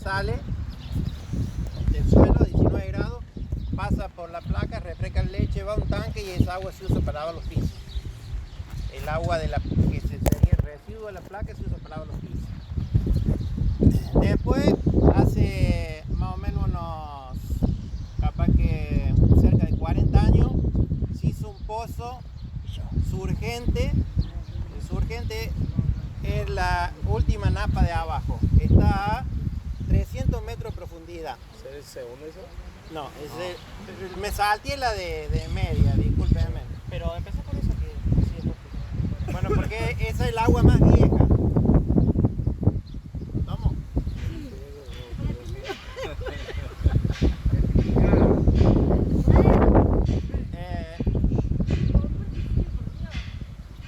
sale del suelo a 19 grados, pasa por la placa, refresca la leche, va a un tanque y esa agua se usa para lavar los pisos. El agua de que sería el residuo de la placa se usa para lavar los pisos. Después, hace más o menos capaz que cerca de 40 años, se hizo un pozo surgente. El surgente es la última napa de abajo. Está a 300 metros de profundidad. ¿Es el segundo eso? No, me salté la de media, discúlpenme. Pero empecé con esa que sí, después. Bueno, porque esa es el agua más vieja. ¿Vamos?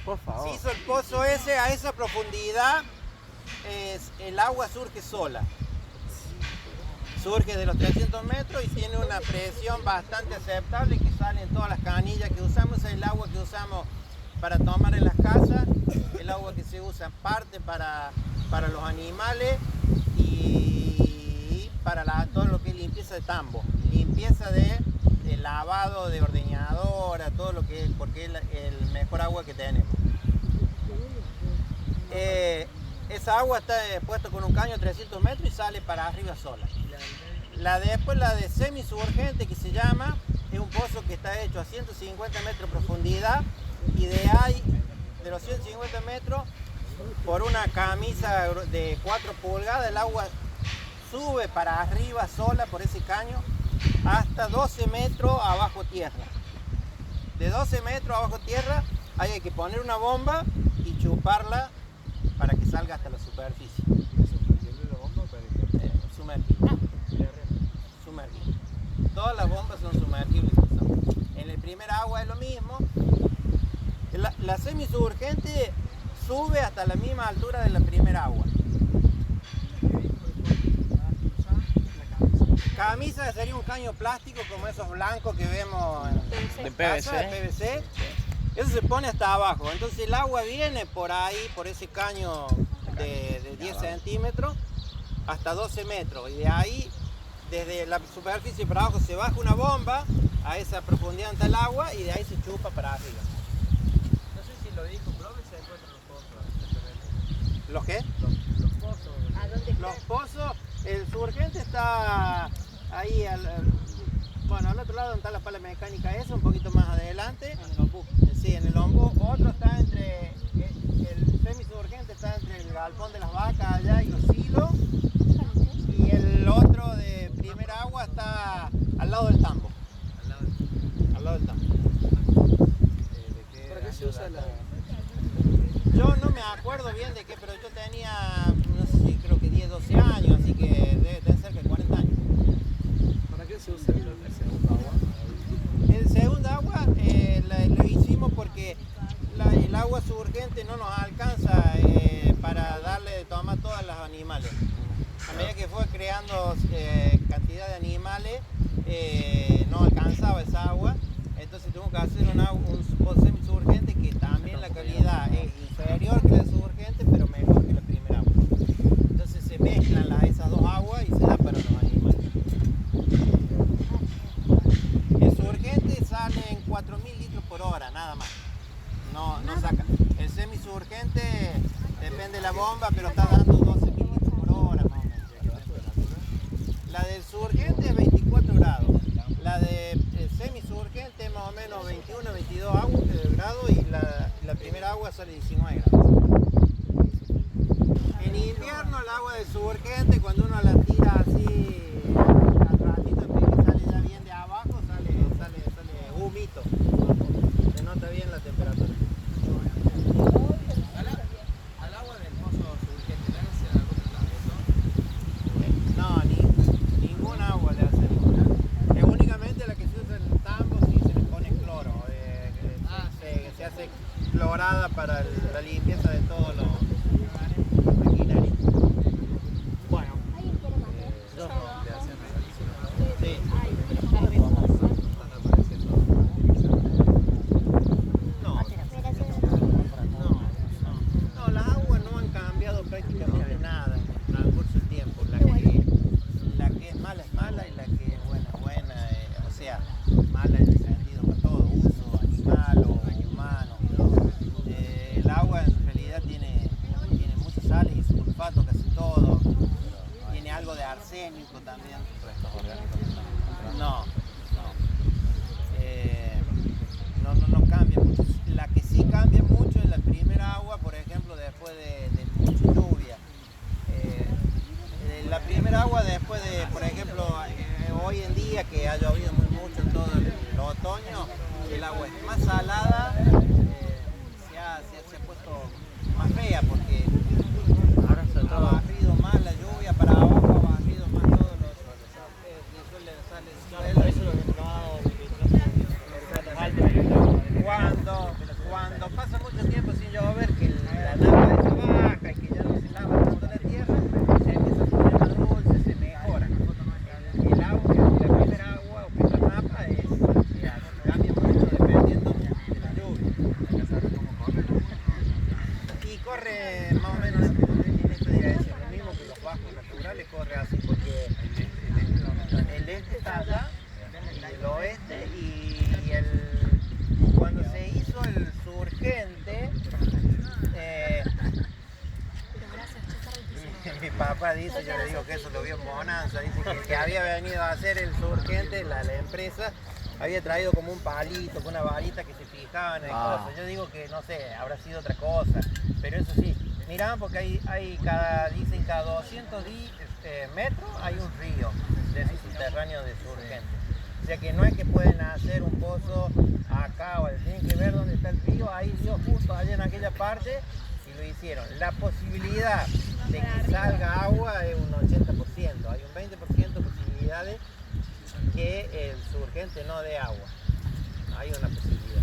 Por favor. Se hizo el pozo ese a esa profundidad, el agua surge sola. Surge de los 300 metros y tiene una presión bastante aceptable que sale en todas las canillas que usamos. Es el agua que usamos para tomar en las casas, el agua que se usa en parte para los animales y para todo lo que es limpieza de tambo, limpieza de lavado de ordeñadora, todo lo que es, porque es el mejor agua que tenemos. Esa agua está puesta con un caño de 300 metros y sale para arriba sola. Después la de semisumergente, que se llama, es un pozo que está hecho a 150 metros de profundidad y de los 150 metros, por una camisa de 4 pulgadas, el agua sube para arriba sola por ese caño hasta 12 metros abajo tierra. De 12 metros abajo tierra hay que poner una bomba y chuparla para que salga hasta la superficie. Sumergible. Sumergible. Todas las bombas son sumergibles. En el primer agua es lo mismo. La semisumergente sube hasta la misma altura de la primera agua. Camisa sería un caño plástico como esos blancos que vemos De en casa, de PVC. PVC. Eso se pone hasta abajo. Entonces el agua viene por ahí, por ese caño de 10 centímetros hasta 12 metros. Y de ahí, desde la superficie para abajo, se baja una bomba a esa profundidad ante el agua y de ahí se chupa para arriba. No sé si lo dijo, pero ¿dónde se encuentran los pozos? ¿Los qué? Los pozos. ¿A dónde está? Los pozos, el surgente está ahí, bueno, al otro lado donde está la pala mecánica esa, un poquito más adelante. En el ombú. Sí, en el ombú. Otro está el semisurgente está entre el galpón de las vacas allá y los silos. Y el otro de primer agua está al lado del tambo. Al lado del tambo. ¿Para qué se usa la...? Yo no me acuerdo bien de qué, pero yo tenía, no sé si creo que 10, 12 años, así que debe ser que 40 años. ¿Para qué se usa el segundo agua? El segundo agua lo hicimos porque el agua surgente no nos alcanza para darle de tomar a todos los animales. A medida que fue creando cantidad de animales, no alcanzaba esa agua. Entonces tuvimos que hacer un semisurgente que también la calidad es inferior que la surgente, pero mejor que la primera agua. Entonces se mezclan esas dos aguas y se da para los animales. El surgente sale en 4.000 litros por hora, nada más. No saca. El semisurgente depende de la bomba, pero está dando 12.000 litros por hora más o menos. La del surgente es 24 grados. La de semisurgente es más o menos 21, 22 grados y la primera agua sale 19 grados. En invierno el agua de surgente, cuando uno la tira así al ratito, que sale ya bien de abajo, sale humito. Se nota bien la temperatura. ¿Al agua del pozo surgente le hacen algún tratamiento? No, ningún agua le hacemos. Es únicamente la que se usa en tambos y se le pone cloro. Se hace clorada para la limpieza de todos los maquinarias. Bueno, Le hacen sí. No, las aguas no han cambiado prácticamente nada en el transcurso del tiempo. arsénico también. Restos orgánicos. No, no cambia mucho. La que sí cambia mucho es la primera agua, por ejemplo, después de mucha lluvia. La primera agua después de, por ejemplo, hoy en día que ha llovido muy mucho en todo el otoño, el agua es más salada, se ha puesto más fea porque ha barrido más la lluvia para abajo, ha barrido más todos los Por eso lo que cuando pasa mucho tiempo sin llover, que la napa es baja y que ya no se lava tanto la tierra, se empieza a poner más dulce, se mejora. El agua, la primera agua o que es la napa cambia mucho dependiendo de la lluvia. Y corre más o menos en esta dirección, lo mismo que los bajos naturales, corre así porque el este está allá, el oeste cuando se hizo el surgente, mi papá dice, yo le digo que eso lo vio en Bonanza, dice que había venido a hacer el surgente, la empresa había traído como un palito, con una varita que se fijaba en el coso. Yo digo que no sé, habrá sido otra cosa, pero eso sí, miraban porque dicen cada 200 metros hay un río de ese subterráneo de surgente. O sea que no es que pueden hacer un pozo acá o tienen que ver dónde está el río, ahí dio justo allá en aquella parte y lo hicieron. La posibilidad de que salga agua es un 80%, hay un 20% de posibilidades que el surgente no dé agua. Hay una posibilidad.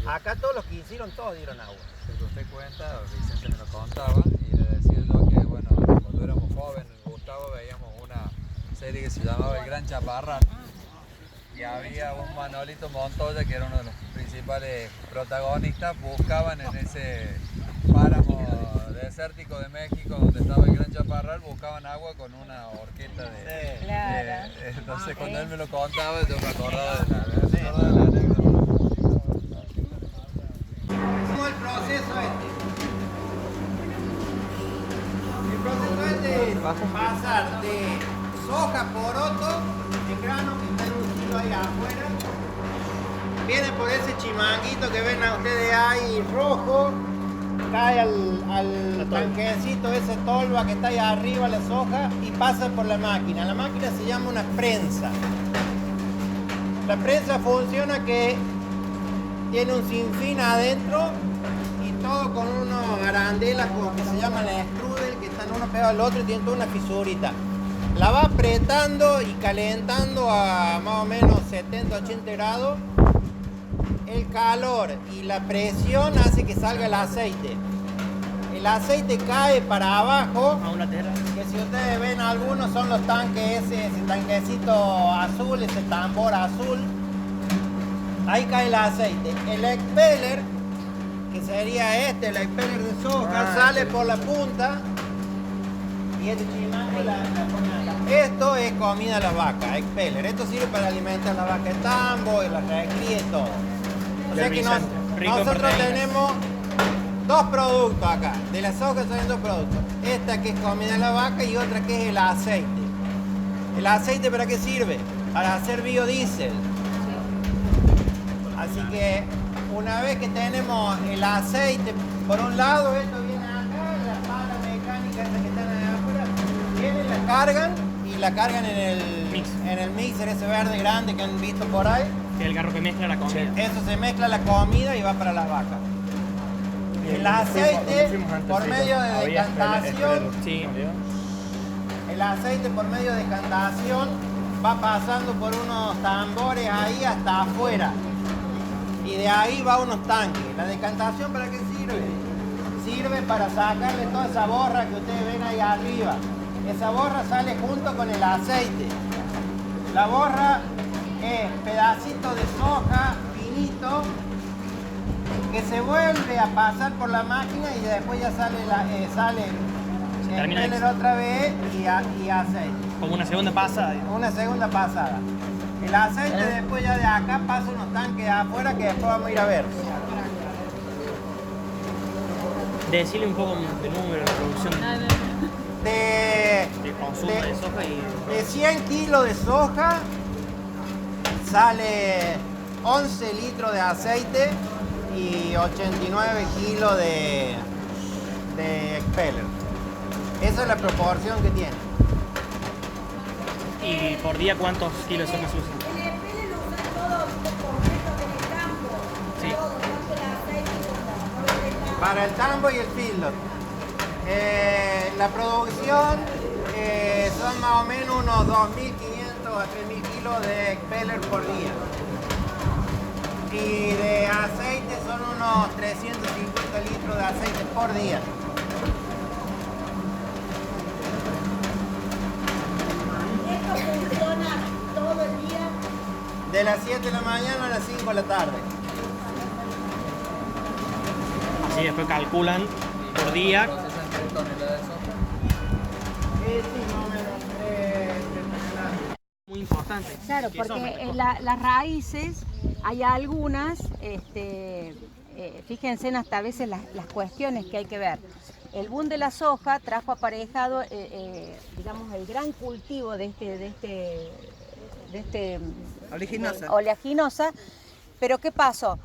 Acá todos los que hicieron, todos dieron agua. Lo que usted cuenta, Vicente me lo contaba y le decía yo que bueno, cuando éramos jóvenes, Gustavo, veíamos una serie que se llamaba El Gran Chaparrón. Y había un Manolito Montoya que era uno de los principales protagonistas, buscaban en ese páramo desértico de México donde estaba el Gran Chaparral, buscaban agua con una horqueta de... Claro. Entonces cuando él me lo contaba yo me acordaba de la anécdota. ¿Cómo es el proceso este? El proceso este es pasar de soja, poroto, en grano que está en un kilo ahí afuera. Viene por ese chimanguito que ven a ustedes ahí rojo, cae al tanquecito, ese tolva que está ahí arriba, la soja, y pasa por la máquina. La máquina se llama una prensa. La prensa funciona que tiene un sinfín adentro y todo con unos arandelas que se llaman strudel, que están uno pegado al otro y tienen toda una fisurita. La va apretando y calentando a más o menos 70-80 grados. El calor y la presión hace que salga el aceite. El aceite cae para abajo, a una tierra. que si ustedes ven algunos son los tanques, ese tanquecito azul, ese tambor azul. Ahí cae el aceite. El expeller, que sería el expeller de soja, sale por la punta y este chimango la pone acá. Esto es comida a las vacas, expeller. Esto sirve para alimentar a la vaca de tambo y la recría y todo. O sea que nosotros tenemos dos productos acá. De la soja salen dos productos. Esta que es comida a la vaca y otra que es el aceite. ¿El aceite para qué sirve? Para hacer biodiesel. Así que una vez que tenemos el aceite, por un lado esto viene acá, la pala mecánica esta que están allá afuera, vienen, la cargan y la cargan en el mixer ese verde grande que han visto por ahí. Que es el carro que mezcla la comida. Eso se mezcla la comida y va para las vacas. El aceite por medio de decantación, el aceite por medio de decantación va pasando por unos tambores ahí hasta afuera. Y de ahí va a unos tanques. ¿La decantación para qué sirve? Sirve para sacarle toda esa borra que ustedes ven ahí arriba. Esa borra sale junto con el aceite. La borra es pedacito de soja finito que se vuelve a pasar por la máquina y después ya sale el expeller otra vez y aceite. Como una segunda pasada. Una segunda pasada. El aceite después ya de acá pasa unos tanques de afuera que después vamos a ir a ver. Decirle un poco de número de producción. De consumo de soja y... De 100 kilos de soja sale 11 litros de aceite y 89 kilos de expeller. Esa es la proporción que tiene. ¿Y por día cuántos kilos de soja se usan? El expeller lo usan todo completo en el campo. Sí. Todo, tanto el aceite como 90 Para el tambo y el feedlot. La producción son más o menos unos 2.500 a 3.000 kilos de expeller por día. Y de aceite son unos 350 litros de aceite por día. Esto funciona todo el día. De las 7 de la mañana a las 5 de la tarde. Así después calculan por día. Procesan 3 toneladas de soja. Sí, más o menos 3 toneladas. Muy importante. Claro, Que porque son mejor. las raíces, hay algunas, fíjense en hasta a veces las cuestiones que hay que ver. El boom de la soja trajo aparejado, digamos, el gran cultivo de oleaginosa, pero ¿qué pasó?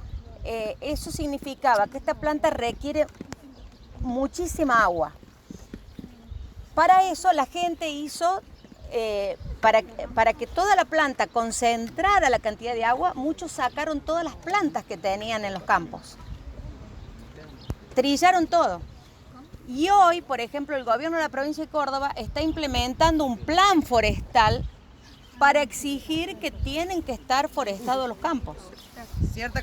Eso significaba que esta planta requiere muchísima agua. Para eso la gente hizo, para que toda la planta concentrara la cantidad de agua, muchos sacaron todas las plantas que tenían en los campos. Trillaron todo. Y hoy, por ejemplo, el gobierno de la provincia de Córdoba está implementando un plan forestal para exigir que tienen que estar forestados los campos. Cierta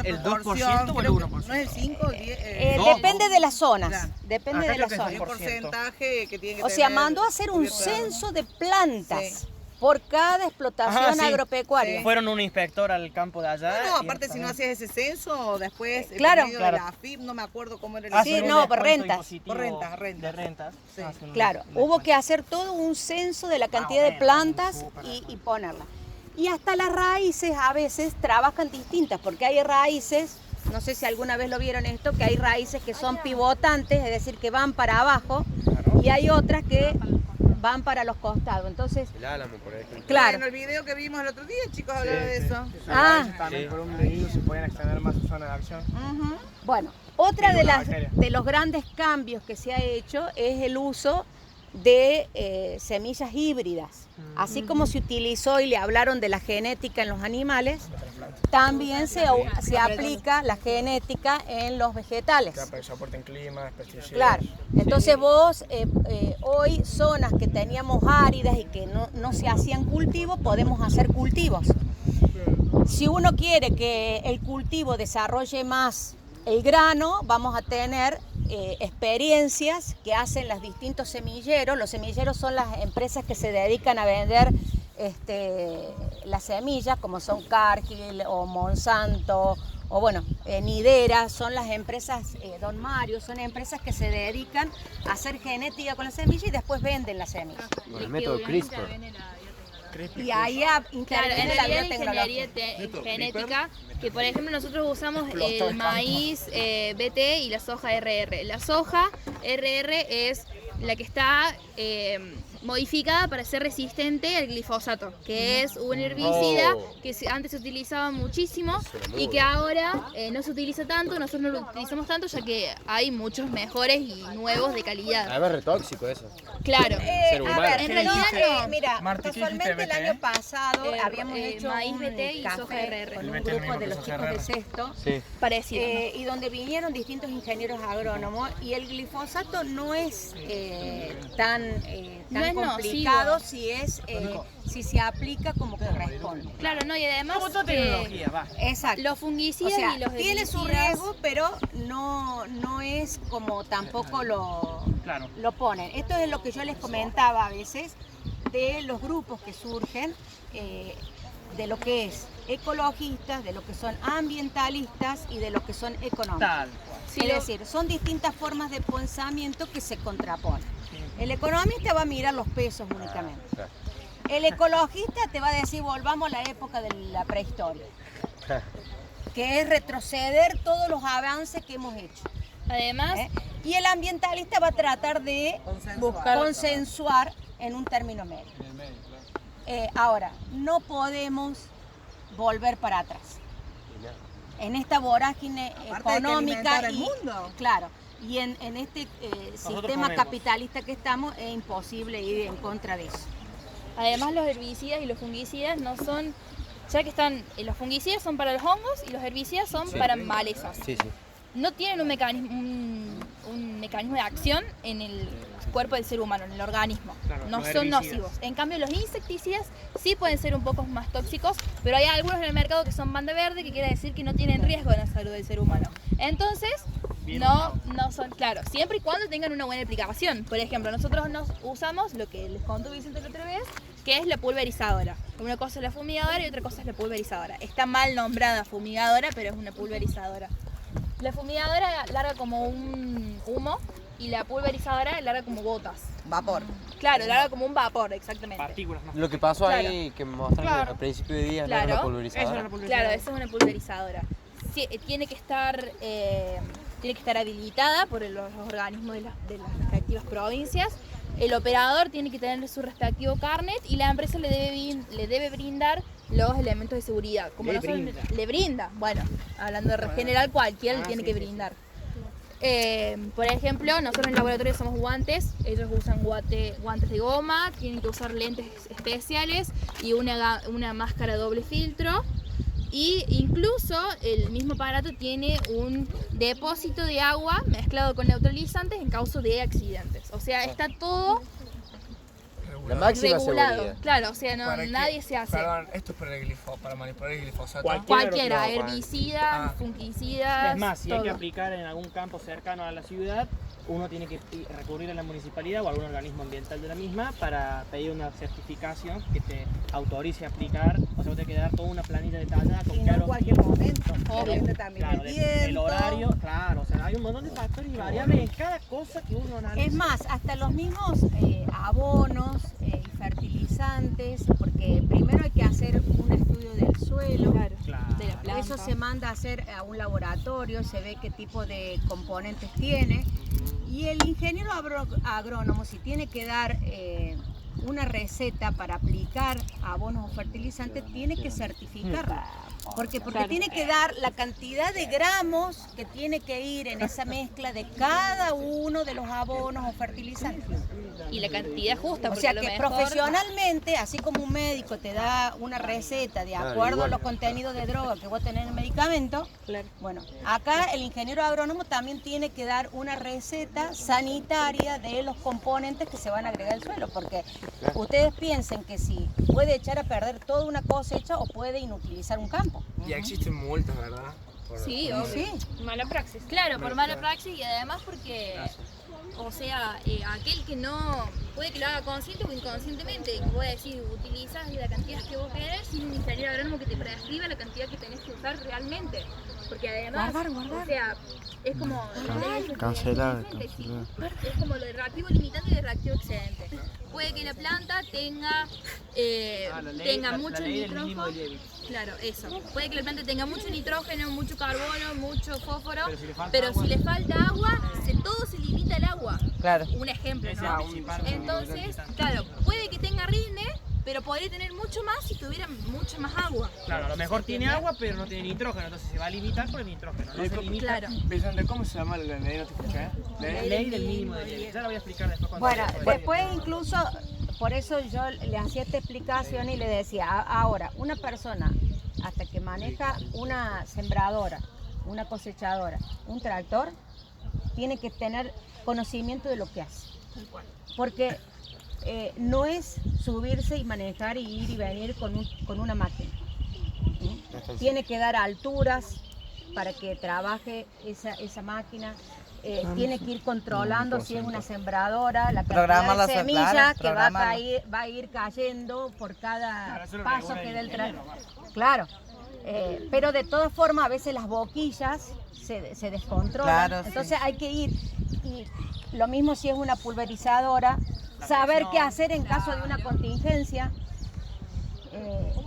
¿El proporción, 2% o el creo que 1%? no es el 5 o el 10. No, Depende de las zonas, Claro. depende Acá de creo las que es Hay zonas. un porcentaje que tiene que O sea, tener mandó a hacer un cubierta. censo de plantas Sí. por cada explotación Ajá, sí. agropecuaria. Sí. Fueron un inspector al campo de allá. No, y aparte si no también- hacías ese censo, después Claro. por medio Claro. de la AFIP, no me acuerdo cómo era el Ah, sí, Hacen un no, por descuento rentas. impositivo Por rentas. De rentas. Sí. Hacen un- Claro, un hubo descuento. que hacer todo un censo de la cantidad de bueno, plantas súper. y ponerla. Y hasta las raíces a veces trabajan distintas, porque hay raíces, no sé si alguna vez lo vieron esto, que hay raíces que son pivotantes, es decir, que van para abajo, y hay otras que van para los costados. Entonces, El álamo, por ejemplo. claro. En el video que vimos el otro día, chicos, hablaban de eso. Ah, También por un medidor se pueden extender más su zona de acción. Ujú. bueno, otra de, Ninguna las, bacteria. de los grandes cambios que se ha hecho es el uso de semillas híbridas. Así como se utilizó y le hablaron de la genética en los animales, también se aplica la genética en los vegetales. Para que soporten clima, pesticidas. Claro, entonces vos hoy zonas que teníamos áridas y que no se hacían cultivos, podemos hacer cultivos. Si uno quiere que el cultivo desarrolle más el grano, vamos a tener experiencias que hacen los distintos semilleros. Los semilleros son las empresas que se dedican a vender las semillas, como son Cargill o Monsanto, o bueno, Nidera, son las empresas, Don Mario, son empresas que se dedican a hacer genética con la semilla y después venden la semilla. Con el método CRISPR. Y ahí Claro, interviene en la realidad biotecnología. ingeniería genética, que por ejemplo nosotros usamos el maíz BT y la soja RR. La soja RR es la que está modificada para ser resistente al glifosato, que es un herbicida que antes se utilizaba muchísimo y que ahora no se utiliza tanto, nosotros no lo utilizamos tanto ya que hay muchos mejores y nuevos de calidad. Además, re tóxico eso. Claro. Ser A humano. ver, En realidad no. mira, Marti, ¿qué casualmente dijiste, el BT? año pasado habíamos maíz hecho un BT y café soja RR. con El un BT es lo grupo mismo de que los soja chicos de RR. sexto. Sí. Parecido. Y donde vinieron distintos ingenieros agrónomos y el glifosato no es tan No es complicado nocivo. si se aplica como corresponde. Claro, no, y además Como toda tecnología, va. Exacto. los O fungicidas sea, y los tiene su herbicidas- riesgo, pero no es como tampoco Claro. lo ponen. Esto es lo que yo les comentaba a veces de los grupos que surgen, de lo que es ecologistas, de lo que son ambientalistas y de lo que son económicos. Tal cual. Sí, Es lo- decir, son distintas formas de pensamiento que se contraponen. El economista va a mirar los pesos únicamente. Claro. El ecologista te va a decir volvamos a la época de la prehistoria, que es retroceder todos los avances que hemos hecho. Además, Y el ambientalista va a tratar de Buscar. consensuar en un término medio. Ahora, no podemos volver para atrás. En esta vorágine Aparte de que económica alimentar al mundo. claro, y en este sistema ponemos. capitalista que estamos, es imposible ir en contra de eso. además los herbicidas y los fungicidas no son, ya que están, los fungicidas son para los hongos y los herbicidas son para malezas. Sí, sí. No tienen un mecanismo de acción en el cuerpo del ser humano, en el organismo. Claro, No los son herbicidas. nocivos. En cambio, los insecticidas sí pueden ser un poco más tóxicos, pero hay algunos en el mercado que son banda verde, que quiere decir que no tienen riesgo en la salud del ser humano. Entonces, no son, claro, siempre y cuando tengan una buena aplicación. Por ejemplo, nosotros usamos lo que les contó Vicente la otra vez, que es la pulverizadora. Una cosa es la fumigadora y otra cosa es la pulverizadora. Está mal nombrada fumigadora, pero es una pulverizadora. La fumigadora larga como un humo y la pulverizadora larga como gotas. Vapor. Claro, larga como un vapor, exactamente. Partículas más. Lo que pasó Claro. ahí, que me mostraron Claro. al principio de día, Claro. era una Eso pulverizadora. era la pulverizadora. Claro, esa es una pulverizadora. Sí, tiene que estar habilitada por los organismos de las respectivas provincias. El operador tiene que tener su respectivo carnet y la empresa le debe brindar los elementos de seguridad. Como le brinda. Bueno, hablando de general, cualquiera le tiene que brindar. Por ejemplo, nosotros en el laboratorio usamos guantes, ellos usan guantes de goma, tienen que usar lentes especiales y una máscara doble filtro. Y incluso el mismo aparato tiene un depósito de agua mezclado con neutralizantes en caso de accidentes. O sea, está todo La máxima regulado. seguridad. Claro, o sea, ¿Para qué? nadie se hace. Perdón, esto es para manipular el glifosato. Cualquiera, Claro, herbicidas, fungicidas. Es más, si hay que todo. aplicar en algún campo cercano a la ciudad, uno tiene que recurrir a la municipalidad o a algún organismo ambiental de la misma para pedir una certificación que te autorice a aplicar. O sea, vos tenés que dar toda una planilla detallada con Y no en claros cualquier momento. Obvio. Depende también claro, del el viento. horario, claro, o sea, hay un montón de factores y variables en cada cosa que uno analiza. Es más, hasta los mismos abonos y fertilizantes, porque primero hay que hacer un estudio del suelo. Claro. De la planta. Eso se manda a hacer a un laboratorio, se ve qué tipo de componentes tiene. Y el ingeniero agrónomo, si tiene que dar una receta para aplicar abonos o fertilizantes, tiene que certificarla. Porque tiene que dar la cantidad de gramos que tiene que ir en esa mezcla de cada uno de los abonos o fertilizantes. Y la cantidad justa, O porque sea a lo que mejor- profesionalmente, así como un médico te da una receta de Claro, acuerdo igual. a los contenidos de droga que vos tenés en el medicamento, bueno, acá el ingeniero agrónomo también tiene que dar una receta sanitaria de los componentes que se van a agregar al suelo, porque ustedes piensen que si puede echar a perder toda una cosecha o puede inutilizar un campo. Y existen multas, ¿verdad? Sí, obvio. Sí. Mala praxis. Claro, por mala praxis y además porque, o sea, aquel que no, puede que lo haga consciente o inconscientemente, que puede decir, utilizas la cantidad que vos querés sin un ingeniero agrónomo que te prescriba la cantidad que tenés que usar realmente. Porque además, o sea, es como... Cancelar, Es como lo de reactivo limitante y de reactivo excedente. Puede que la planta tenga, tenga mucho nitrógeno. Claro, eso. Puede que la planta tenga mucho nitrógeno, mucho carbono, mucho fósforo, pero si le falta agua, todo se limita al agua. Claro. Un ejemplo, ¿no? Entonces, claro, puede que tenga rinde, pero podría tener mucho más si tuviera mucha más agua. Claro, a lo mejor tiene agua, pero no tiene nitrógeno, entonces se va a limitar por el nitrógeno. No se limita. Claro. Vicente, ¿cómo se llama la ley? No te escuché. La ley del mínimo de nieve. Ya la voy a explicar después cuando Bueno, vaya. después incluso, por eso yo le hacía esta explicación y le decía, ahora, una persona hasta que maneja una sembradora, una cosechadora, un tractor, tiene que tener conocimiento de lo que hace. Porque no es subirse y manejar y ir y venir con una máquina. ¿Sí? Tiene que dar alturas para que trabaje esa máquina. Tiene que ir controlando si es una sembradora, la Programar cantidad de las- semillas claro, que va programarlo. a ir cayendo por cada Claro, eso lo paso regula que el dé el ingeniero, tractor. Claro. Pero de todas formas a veces las boquillas se descontrolan, Claro, sí. entonces hay que ir, y lo mismo si es una pulverizadora, saber qué hacer en caso de una contingencia,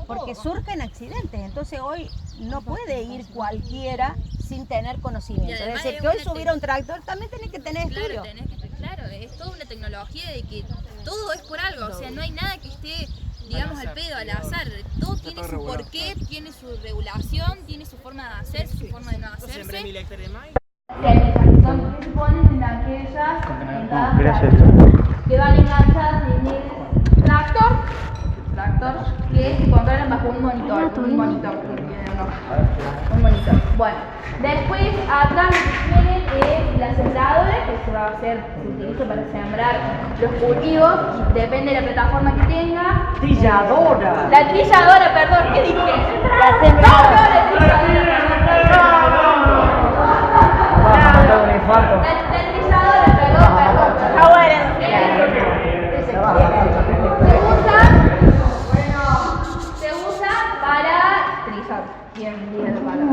porque surgen accidentes, entonces hoy no puede ir cualquiera sin tener conocimiento. Y Es además decir, es que hoy una subir a un tractor también tenés que tener estudio. Claro, es toda una tecnología de que todo es por algo, o sea, no hay nada que esté, digamos, al pedo, al azar. Todo tiene su porqué, tiene su regulación, tiene su forma de hacerse, su forma de no hacerse. Técnicas que Son que se ponen en aquellas que van enganchadas en el tractor que se controlan bajo un monitor que tiene un monitor. Bueno, después atrás lo que tienen es la sembradora que se utiliza para sembrar los cultivos, depende de la plataforma que tenga. Trilladora. La trilladora, perdón, ¿qué dije? La sembradora. No, la trilladora, perdón. La trilladora, perdón. Ah, bueno. Se usa para trizar. Bien, para.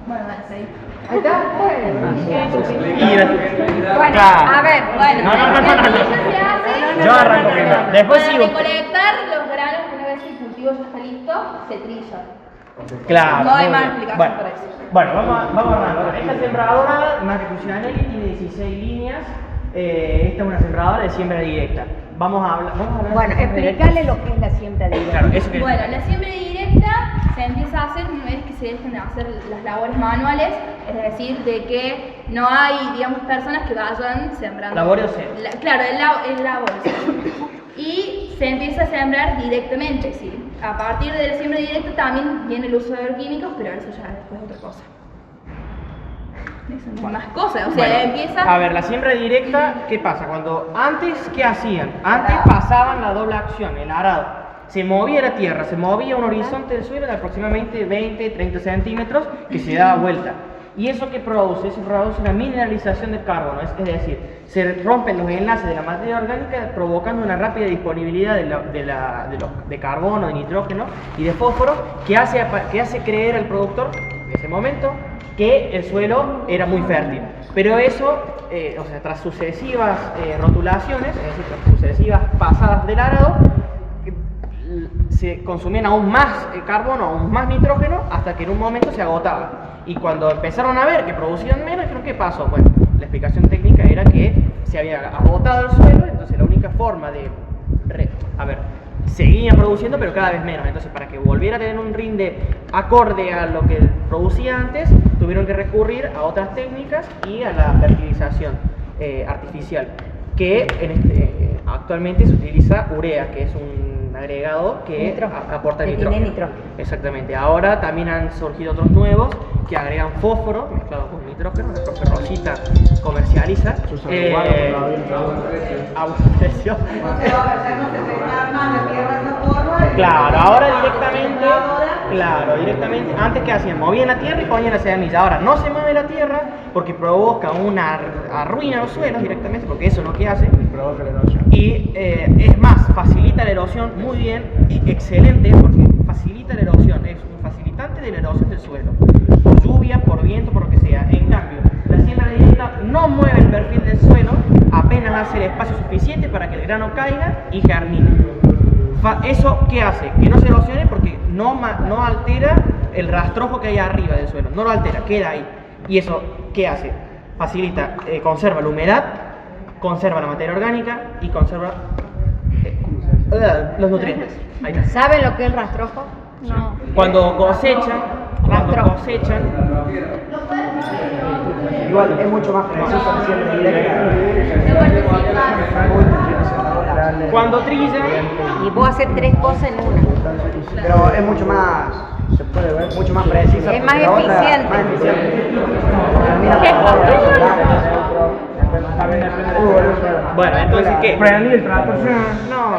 Bueno, ahí. Ahí está. Bueno, a ver, bueno. La trilla se hace Yo arranco primero. Después para sigo. recolectar los granos una vez que el cultivo ya está listo, se trilla. Claro. No hay muy más bien. explicación Bueno, para eso. Bueno, vamos a arrancar. Esta sembradora Macri Cucinelli tiene 16 líneas. Esta es una sembradora de siembra directa. Vamos a hablar Bueno, de siembra directa. explícale lo que es la siembra directa. Claro, eso que Bueno, la siembra directa se empieza a hacer una vez que se dejan de hacer las labores manuales, es decir, de que no hay, digamos, personas que vayan sembrando. Labores o sea. Claro, el labor. Y se empieza a sembrar directamente, sí. A partir de la siembra directa también viene el uso de agroquímicos, pero eso ya después es otra cosa. Eso no es más cosas, o sea, Bueno, empieza... A ver, la siembra directa, ¿qué pasa? Antes, ¿qué hacían? Antes pasaban la doble acción, el arado. Se movía la tierra, se movía un horizonte del suelo de aproximadamente 20, 30 centímetros que se daba vuelta. ¿Y eso qué produce? Eso produce una mineralización del carbono, es decir, se rompen los enlaces de la materia orgánica provocando una rápida disponibilidad de carbono, de nitrógeno y de fósforo que hace creer al productor en ese momento que el suelo era muy fértil. Pero eso, o sea, tras sucesivas rotulaciones, es decir, tras sucesivas pasadas del arado, se consumían aún más carbono, aún más nitrógeno, hasta que en un momento se agotaba. Y cuando empezaron a ver que producían menos, dijeron, ¿qué pasó? Bueno, la explicación técnica era que se había agotado el suelo, entonces la única forma de... seguían produciendo, pero cada vez menos. Entonces, para que volviera a tener un rinde acorde a lo que producía antes, tuvieron que recurrir a otras técnicas y a la fertilización artificial, que actualmente se utiliza urea, que es un agregado que aporta nitrógeno. Exactamente. Ahora también han surgido otros nuevos que agregan fósforo mezclado con nitrógeno. La profe Rosita comercializa. A un precio. Claro, ahora directamente, antes que hacían, movían la tierra y ponían la semilla. Ahora no se mueve la tierra porque provoca una arruina los suelos directamente, porque eso es lo que hace. Y es más, facilita la erosión muy bien, excelente, porque facilita la erosión, es un facilitante de la erosión del suelo, por lluvia, por viento, por lo que sea. En cambio, la siembra directa no mueve el perfil del suelo, apenas hace el espacio suficiente para que el grano caiga y germine. ¿Eso qué hace? Que no se erosione porque no altera el rastrojo que hay arriba del suelo, no lo altera, queda ahí. ¿Y eso qué hace? Facilita, conserva la humedad, conserva la materia orgánica y conserva los nutrientes. Ahí está. ¿Saben lo que es el rastrojo? No. Cuando cosechan, Igual es mucho más preciso la siembra directa. cuando trillan, Y vos haces 3 cosas en una. Pero es mucho más, se puede ver, mucho más precisa. Es más porque la otra eficiente. más eficiente. bueno, entonces ¿qué? Prendí el tractor. No,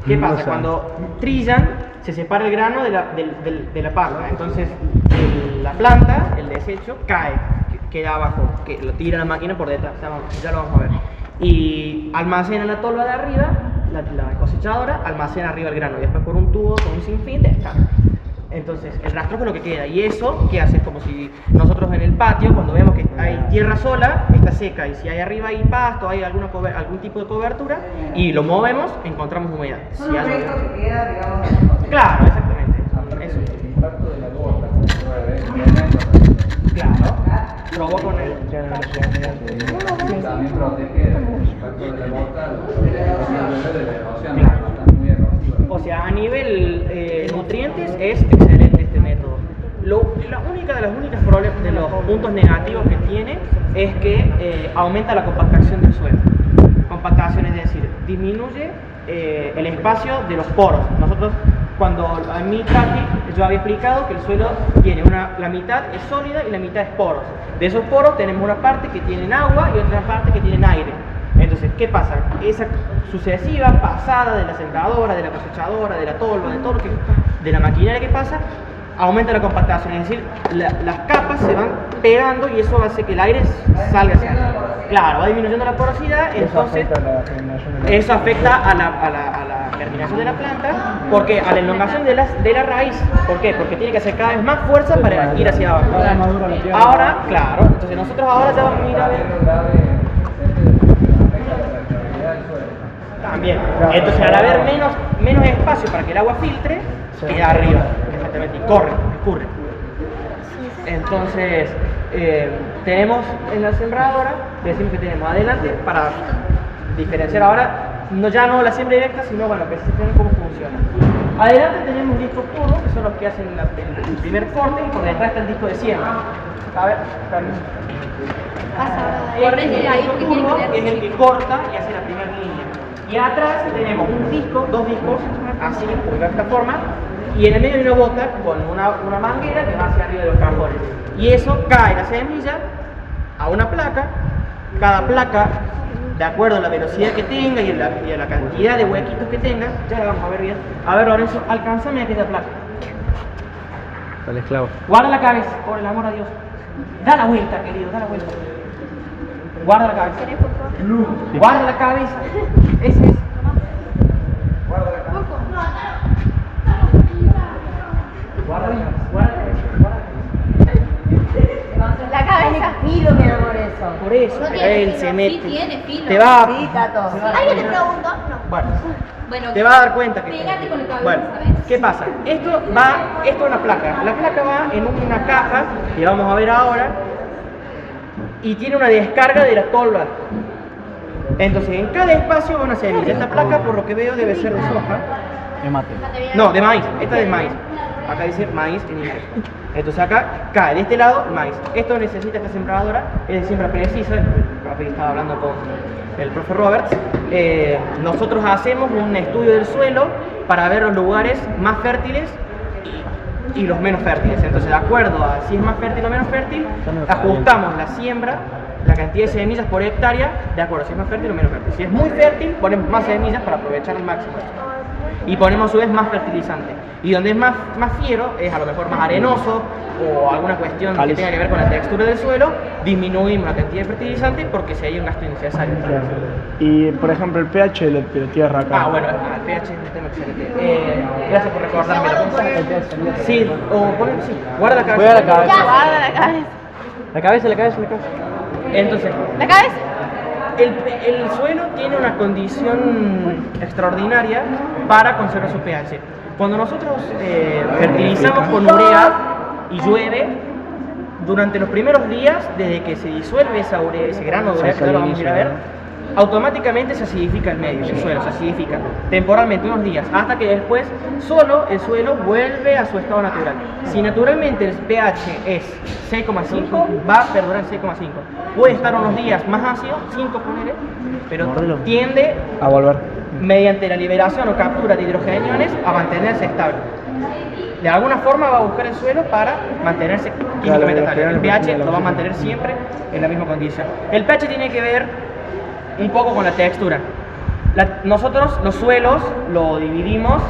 ¿qué pasa? Cuando trillan, se separa el grano de la pasta. Entonces, la planta, el desecho, cae, queda abajo, que lo tira la máquina por detrás. Ya lo vamos a ver. Y almacena la tolva de arriba, la cosechadora, almacena arriba el grano. Y después, por un tubo con un sinfín, descarga. Entonces, el rastrojo es lo que queda. Y eso, ¿qué hace? Es como si nosotros en el patio, cuando vemos que hay tierra sola, está seca. Y si hay arriba hay pasto, hay algún tipo de cobertura, y lo movemos, encontramos humedad. Si hay... Claro, exactamente. Eso. Claro, probó con él. También protege el impacto de la gota, de la erosión, está muy erosiva. O sea, a nivel nutrientes es excelente este método. De los puntos negativos que tiene es que aumenta la compactación del suelo. Compactación es decir, disminuye el espacio de los poros. Nosotros, cuando a mí yo había explicado que el suelo tiene la mitad es sólida y la mitad es poros. De esos poros tenemos una parte que tienen agua y otra parte que tienen aire. Entonces, ¿qué pasa? Esa sucesiva pasada de la sembradora, de la cosechadora, de la maquinaria que pasa, aumenta la compactación, es decir, las capas se van pegando y eso hace que el aire salga hacia afuera. Claro, va disminuyendo la porosidad, entonces eso afecta a la germinación de la planta, porque a la elongación de la raíz. ¿Por qué? Porque tiene que hacer cada vez más fuerza para ir hacia abajo. Ahora, claro, entonces nosotros ahora ya vamos a ir a ver. También. Entonces al haber menos espacio para que el agua filtre, queda arriba, exactamente, y escurre. Entonces, tenemos en la sembradora, decimos que tenemos adelante para diferenciar ahora, ya no la siembra directa, sino bueno, que se entienda cómo funciona. Adelante tenemos discos puros, que son los que hacen el primer corte, y por detrás está el disco de siembra. A ver, el disco turbo es el que corta y hace la primera línea. Y atrás tenemos dos discos, así, de esta forma, y en el medio hay una bota con una manguera que va hacia arriba de los cajones. Y eso cae la semilla a una placa, cada placa, de acuerdo a la velocidad que tenga y a la cantidad de huequitos que tenga, ya la vamos a ver bien. A ver, Lorenzo, alcánzame aquella placa. Dale, esclavo. Guarda la cabeza, por el amor a Dios. Da la vuelta, querido, da la vuelta. Guarda la cabeza. Guarda la cabeza. Ese es. Guarda la cabeza. Guarda la cabeza. La cabeza filo, mi amor, eso. Por eso, No tiene él filo, se sí mete. tiene filo. Te va a. Sí, Tato. ¿Alguien te preguntó? No. Bueno, te va a dar cuenta que. Pegate con el cabello, Bueno, ¿sabes? ¿qué pasa? Esto es una placa. La placa va en una caja, que vamos a ver ahora, y tiene una descarga de la tolva. Entonces, en cada espacio va una semilla. Esta placa, por lo que veo, debe ser de soja. De mate. No, de maíz. Esta es de maíz. Acá dice maíz en inglés. Entonces acá cae de este lado maíz. Esto necesita esta sembradora, es de siembra precisa. El profe estaba hablando con el profe Roberts. Nosotros hacemos un estudio del suelo para ver los lugares más fértiles y los menos fértiles. Entonces, de acuerdo a si es más fértil o menos fértil, ajustamos la siembra, la cantidad de semillas por hectárea, de acuerdo a si es más fértil o menos fértil. Si es muy fértil, ponemos más semillas para aprovechar al máximo. Y ponemos a su vez más fertilizante. Y donde es más fiero, es a lo mejor más arenoso o alguna cuestión que tenga que ver con la textura del suelo, disminuimos la cantidad de fertilizante porque si hay un gasto innecesario. Y por ejemplo el pH de la tierra acá. Ah, bueno, el pH es un tema excelente. Gracias por recordármelo. Sí, sí, guarda la cabeza. Cuida la cabeza. Guarda la cabeza. La cabeza. Entonces, ¿La cabeza? el suelo tiene una condición extraordinaria para conservar su pH. Cuando nosotros fertilizamos con urea y llueve, durante los primeros días, desde que se disuelve ese grano de urea, que ahora lo vamos a ir a ver, automáticamente se acidifica el medio, el suelo se acidifica temporalmente unos días, hasta que después solo el suelo vuelve a su estado natural. Si naturalmente el pH es 6,5, va a perdurar en 6,5. Puede estar unos días más ácido, 5 ponele, pero tiende A volver. mediante la liberación o captura de hidrogeniones a mantenerse estable. De alguna forma va a buscar el suelo para mantenerse químicamente estable. El pH lo va a mantener siempre en la misma condición. El pH tiene que ver un poco con la textura. Nosotros los suelos lo dividimos,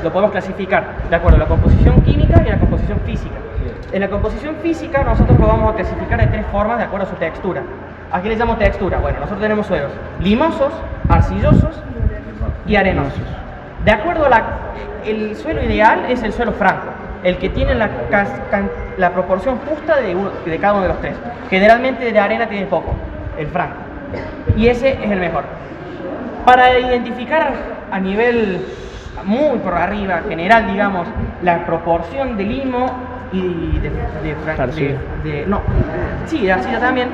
lo podemos clasificar de acuerdo a la composición química y a la composición física. En la composición física nosotros lo vamos a clasificar de 3 formas de acuerdo a su textura. ¿A qué le llamo textura? Bueno, nosotros tenemos suelos limosos, arcillosos y arenosos. De acuerdo a el suelo ideal es el suelo franco, el que tiene la proporción justa de cada uno de los 3. Generalmente de arena tiene poco, el franco. Y ese es el mejor. Para identificar a nivel muy por arriba, general, digamos, la proporción de limo y Arcilla. de arcilla también,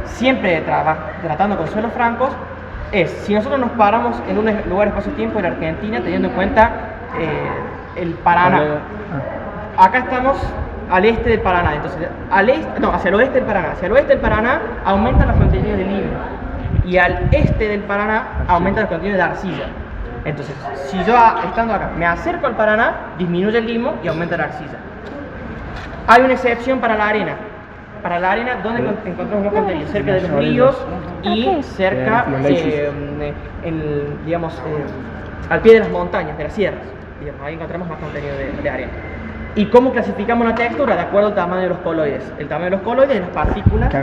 siempre tratando con suelos francos, es si nosotros nos paramos en un lugar espacio-tiempo en Argentina, teniendo en cuenta el Paraná. Acá estamos al este del Paraná, entonces hacia el oeste del Paraná. Hacia el oeste del Paraná aumentan los contenidos de limo y al este del Paraná aumentan los contenidos de arcilla. Entonces, si yo estando acá me acerco al Paraná, disminuye el limo y aumenta la arcilla. Hay una excepción para la arena. Para la arena, ¿dónde encontramos los contenidos? Cerca de los ríos y cerca, al pie de las montañas, de las sierras. Digamos, ahí encontramos más contenido de arena. ¿Y cómo clasificamos la textura? De acuerdo al tamaño de los coloides. El tamaño de los coloides es las partículas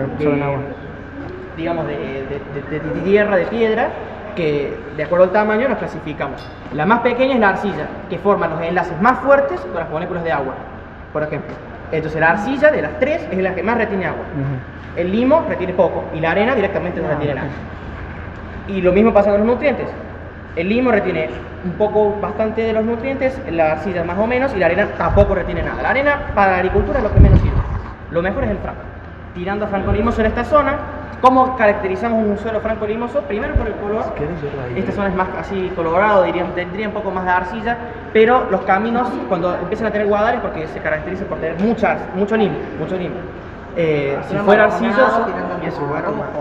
digamos, de tierra, de piedra, que de acuerdo al tamaño nos clasificamos. La más pequeña es la arcilla, que forma los enlaces más fuertes con las moléculas de agua, por ejemplo. Entonces la arcilla de las tres es la que más retiene agua. El limo retiene poco y la arena directamente no retiene nada. Y lo mismo pasa con los nutrientes. El limo retiene un poco, bastante de los nutrientes, la arcilla más o menos, y la arena tampoco retiene nada. La arena para la agricultura es lo que menos sirve. Lo mejor es el franco. Tirando a franco-limoso en esta zona, ¿cómo caracterizamos un suelo franco-limoso? Primero por el color. Esta zona es más así colorado, tendría un poco más de arcilla, pero los caminos cuando empiezan a tener guadares porque se caracteriza por tener mucho limo. Si fuera arcilloso,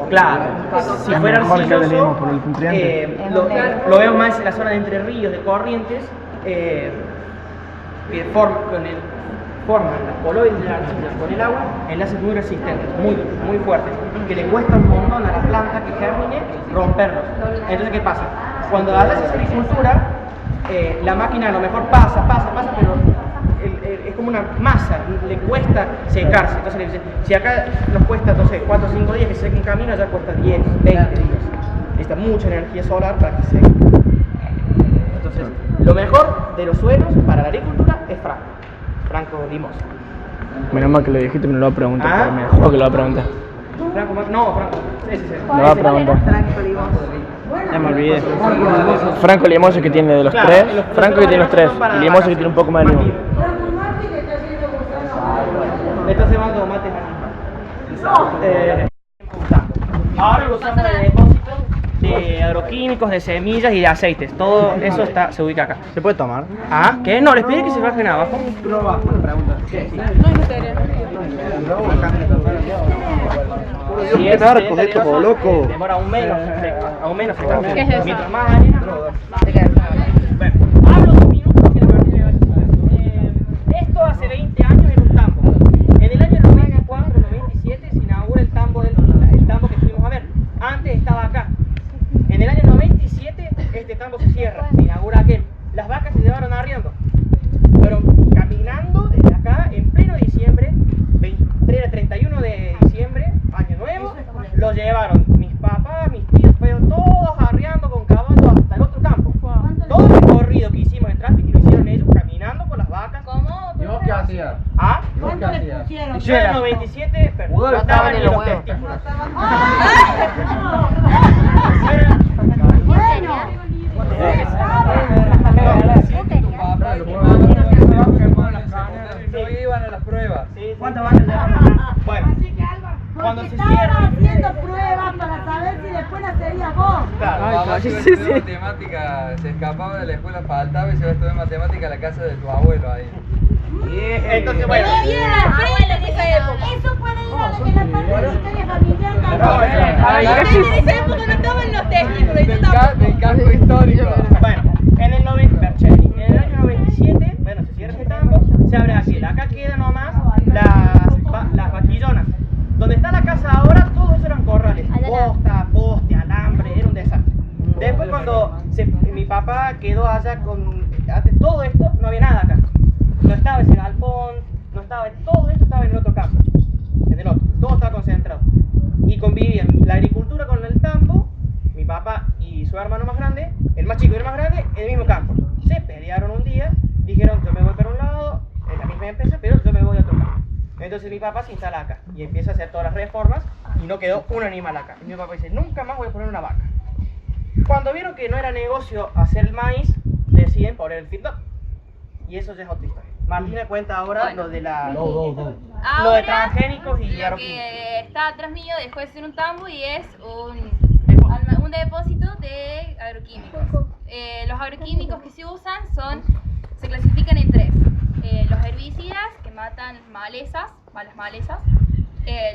claro, si fuera arcilloso, lo veo más en la zona de Entre Ríos, de Corrientes, que forman las coloides de la arcilla con el agua enlaces muy resistentes, muy fuertes, que le cuesta un montón a la planta que germine romperlos. Entonces, ¿qué pasa? Cuando haces esa agricultura, la máquina a lo mejor pasa, pero es como una masa, le cuesta secarse. Entonces le dice, si acá nos cuesta, no sé, 4 o 5 días que se seque un camino, ya cuesta 10, 20 días. Necesita mucha energía solar para que se seque. Entonces, lo mejor de los suelos para la agricultura es franco-limoso. Menos mal que lo dijiste, me lo va a preguntar, pero me juro que lo va a preguntar. Ese. Lo va a preguntar. Ya me olvidé. Franco Limoso que tiene de los tres. Franco que tiene los tres. Y Limoso que tiene un poco más de limón. Esta semana tomates ahora lo usamos de depósito de agroquímicos, de semillas y de aceites. Todo eso se ubica acá. ¿Se puede tomar? Ah, ¿qué? No, les pide que se bajen abajo. Si es narcos esto, como loco. Demora aún menos se cambia. ¿Qué es eso? Mientras más arena, bueno, hablo 2 minutos que la partida va a esto hace 20 años era un tambo. En el año 94, 97 se inaugura el tambo que fuimos a ver. Antes estaba acá. En el año 97 este tambo se cierra, se inaugura aquel. Las vacas se llevaron arriendo. Fueron caminando desde acá en pleno diciembre, 31 de diciembre, año nuevo, lo llevaron mis papás, mis tíos, fueron todos arriando con caballos hasta el otro campo. Todo el recorrido que hicimos en tráfico lo hicieron ellos caminando con las vacas. ¿Cómo? ¿Y vos qué hacías? ¿Ah? ¿Cuánto les pusieron? Yo en el 97, pero no estaban ni los testículos. No iban a las pruebas. ¿Cuánto van a llevar? Bueno, cuando se cierra. haciendo pruebas para saber si después la serías vos. Mamá se estudió matemática, se escapaba de la escuela, faltaba y se iba a estudiar matemática a la casa de tu abuelo ahí. Entonces, bueno. Eso puede ir en la parte de historia familiar En esa época no estaban los testículos y tú Del casco histórico. Bueno, en el año 97, bueno, se cierra este tambo, se abre aquí. Acá quedan nomás las vaquillonas. Donde está la casa ahora, todos eran corrales. Poste, alambre, era un desastre. Después cuando mi papá quedó allá antes todo esto, no había nada acá. No estaba ese galpón, todo esto estaba en el otro campo. En el otro, todo estaba concentrado. Y convivían la agricultura con el tambo, mi papá y su hermano más grande, el más chico y el más grande, en el mismo campo. Se pelearon un día, dijeron yo me voy para un lado, en la misma empresa, pero yo me voy a otro campo. Entonces mi papá se instala acá y empieza a hacer todas las reformas y no quedó un animal acá. Y mi papá dice, nunca más voy a poner una vaca. Cuando vieron que no era negocio hacer el maíz, deciden poner el feedback. Y eso ya es otra historia. Martina cuenta ahora lo de la... Lo de transgénicos y lo agroquímicos. que está atrás mío dejó de ser un tambo y es un depósito de agroquímicos. Los agroquímicos que se usan se clasifican en tres. Los herbicidas, que matan malezas, malas malezas.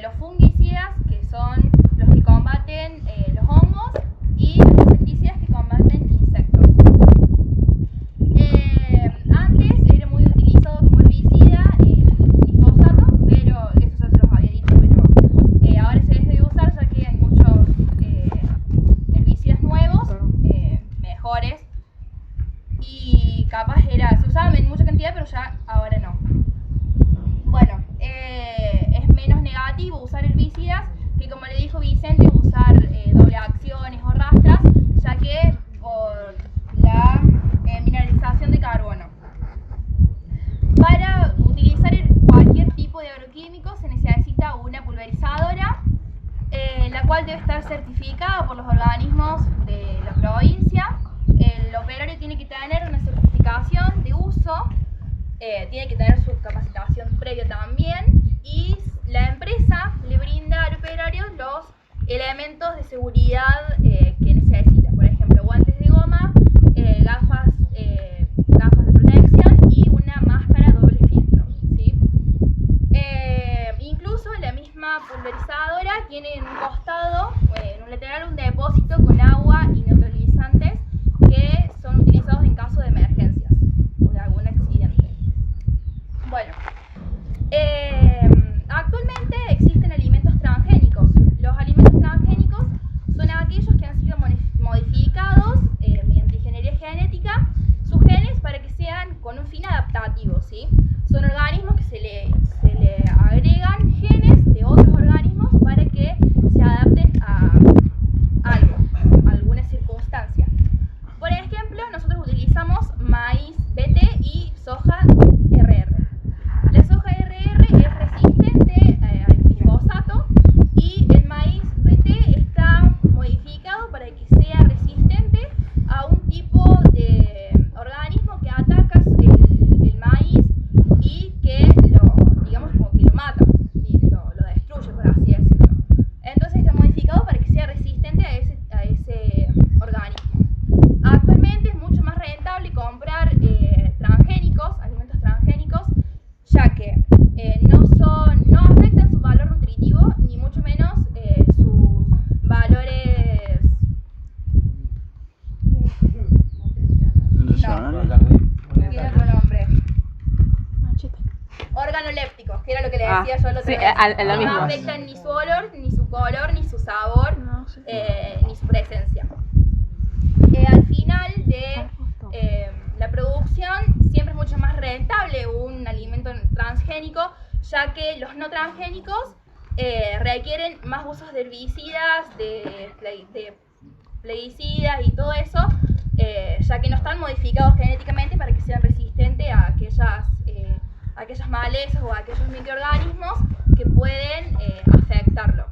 Los fungicidas, que son los que combaten los hongos. Y los insecticidas, que combaten insectos. Antes era muy utilizado como herbicida el glifosato, pero eso ya se los había dicho, pero ahora se deja de usar ya que hay muchos herbicidas nuevos, mejores, y capaz se usaban en mucha cantidad, pero ya ahora no. Bueno, es menos negativo usar herbicidas que, como le dijo Vicente, usar doble acciones o rastras, ya que por la mineralización de carbono. Para utilizar cualquier tipo de agroquímico se necesita una pulverizadora, la cual debe estar certificada por los organismos de la provincia. El operario tiene que tener una certificación de uso, tiene que tener su capacitación previa también, y la empresa le brinda al operario los elementos de seguridad que necesita, por ejemplo, guantes de goma, gafas de protección y una máscara doble filtro, ¿sí? Incluso la misma pulverizadora tiene en un costado, en un lateral, un depósito con agua y neutralizantes que son utilizados en caso de emergencias o de algún accidente. Bueno, actualmente existen alimentos transgénicos. Los alimentos transgénicos son aquellos que han sido modificados mediante ingeniería genética, sus genes, para que sean con un fin adaptativo, ¿sí? Son organismos que se le agregan genes de otros organismos para que se adapten a algo, a alguna circunstancia. Por ejemplo, nosotros utilizamos maíz BT y soja RR. La soja RR es resistente al glifosato y el maíz BT está modificado para que sea resistente a un tipo de organismo que ataca el maíz y que digamos como que lo mata y lo destruye, por así decirlo. Entonces está modificado para que sea resistente a ese organismo. Actualmente es mucho más rentable comprar alimentos transgénicos, ya que no afectan su valor nutritivo, ni mucho menos sus valores tiene otro nombre. Organolépticos, que era lo que le decía yo el otro día. No afectan ni su olor, ni su color, ni su sabor, ni su presencia. Al final de la producción siempre es mucho más rentable un alimento transgénico, ya que los no transgénicos requieren más usos de herbicidas, de plaguicidas y todo eso, ya que no están modificados genéticamente para que sean resistentes a aquellas malezas o a aquellos microorganismos que pueden afectarlo.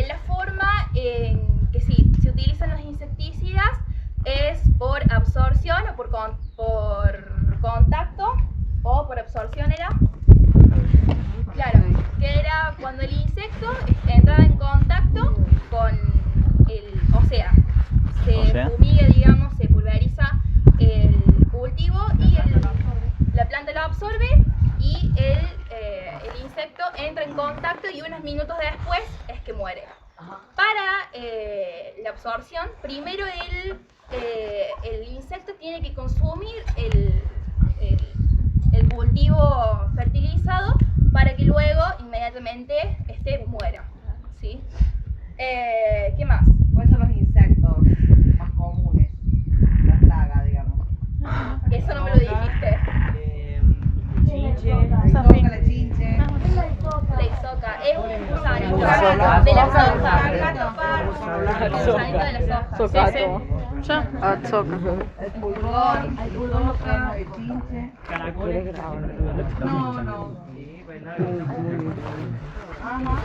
La forma en que se utilizan los insecticidas es por absorción o por contacto, o por absorción era, claro, que era cuando el insecto entraba en contacto con se fumiga, digamos, se pulveriza el cultivo y la planta lo absorbe y el insecto entra en contacto y unos minutos después es que muere. Para la absorción, primero el insecto tiene que consumir el cultivo fertilizado para que luego inmediatamente muera, ¿sí? ¿Qué más? ¿Cuáles son los insectos más comunes? La plaga, digamos. Eso no me lo dijiste. Chinche. La chinche. La isoca es un gusanito de la soja. El gusanito de la soja. El pulgón, el chinche. No. Ajá.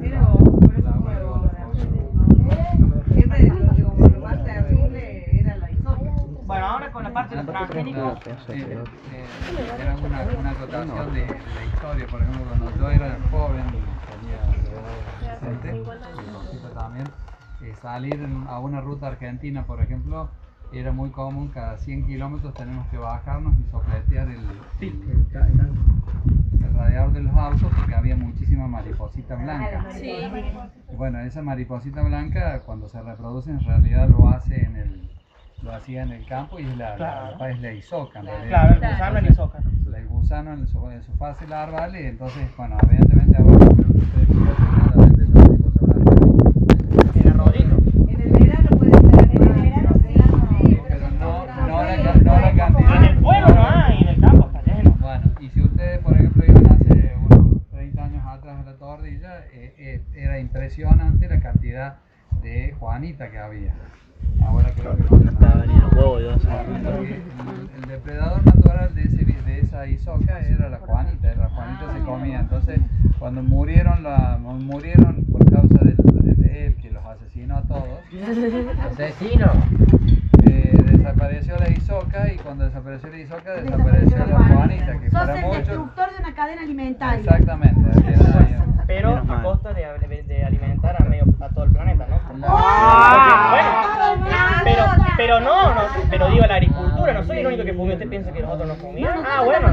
Mira vos, por eso juego. Siempre transgénicos. Era una acotación de la historia. Por ejemplo, cuando yo era joven, tenía adolescente, también, salir a una ruta argentina, por ejemplo, era muy común, cada 100 kilómetros tenemos que bajarnos y sopletear el radiador de los autos porque había muchísima mariposita blanca. Sí. Y bueno, esa mariposita blanca cuando se reproduce en realidad lo hacía en el campo y es la isoca. Claro, el gusano en isoca. El gusano en su fase larval y entonces, bueno, evidentemente ahora El arroyito. En el verano puede ser. En el verano sí. pero no la cantidad. En el pueblo no hay, en el campo está lleno. Bueno, y si ustedes, por ejemplo, iban hace unos 30 años atrás a la Tordilla, era impresionante la cantidad de Juanita que había. Ahora creo que no estaba ni los huevos. El depredador natural de esa isoca era la Juanita. La Juanita se comía. Entonces, cuando murieron por causa de él, que los asesinó a todos. ¡Asesino! Desapareció la isoca y cuando desapareció la isoca desapareció la Juanita, que Sos para el muchos... destructor de una cadena alimentaria. Exactamente. Pero a costa de alimentar a todo el planeta, ¿no? Pero pero digo la agricultura, no soy el único que fumé, usted piensa que nosotros no fumamos. Ah, bueno.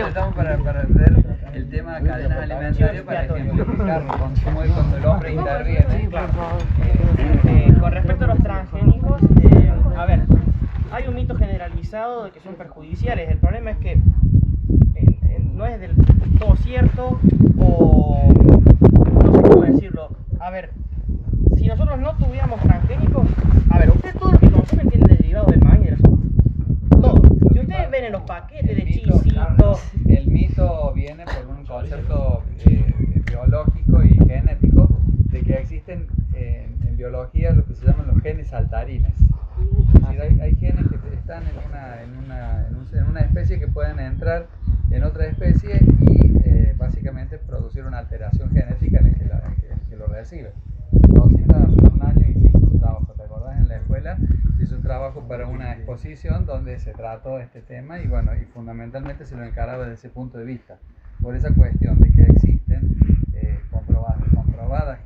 Estamos para ver el tema de cadenas alimentarias para ejemplificarlo, cuando el hombre interviene. Con respecto a los transgénicos, a ver, hay un mito generalizado de que son perjudiciales. El problema es que no es del todo cierto o no sé cómo decirlo. A ver, si nosotros no tuviéramos transgénicos, a ver, ustedes todo lo que consumen tiene derivado del maíz y de la soja. Todo. Si ustedes ven en los paquetes de chisitos... El mito viene por un concepto biológico y genético de que existen en biología lo que se llaman los genes saltarines. Es decir, hay genes que están en una especie que pueden entrar en otra especie y básicamente producir una alteración genética en el que lo recibe. Rosita, hace un año hicimos un trabajo, ¿te acordás? En la escuela hizo un trabajo para una exposición donde se trató este tema y bueno, y fundamentalmente se lo encaraba desde ese punto de vista, por esa cuestión de que existen comprobadas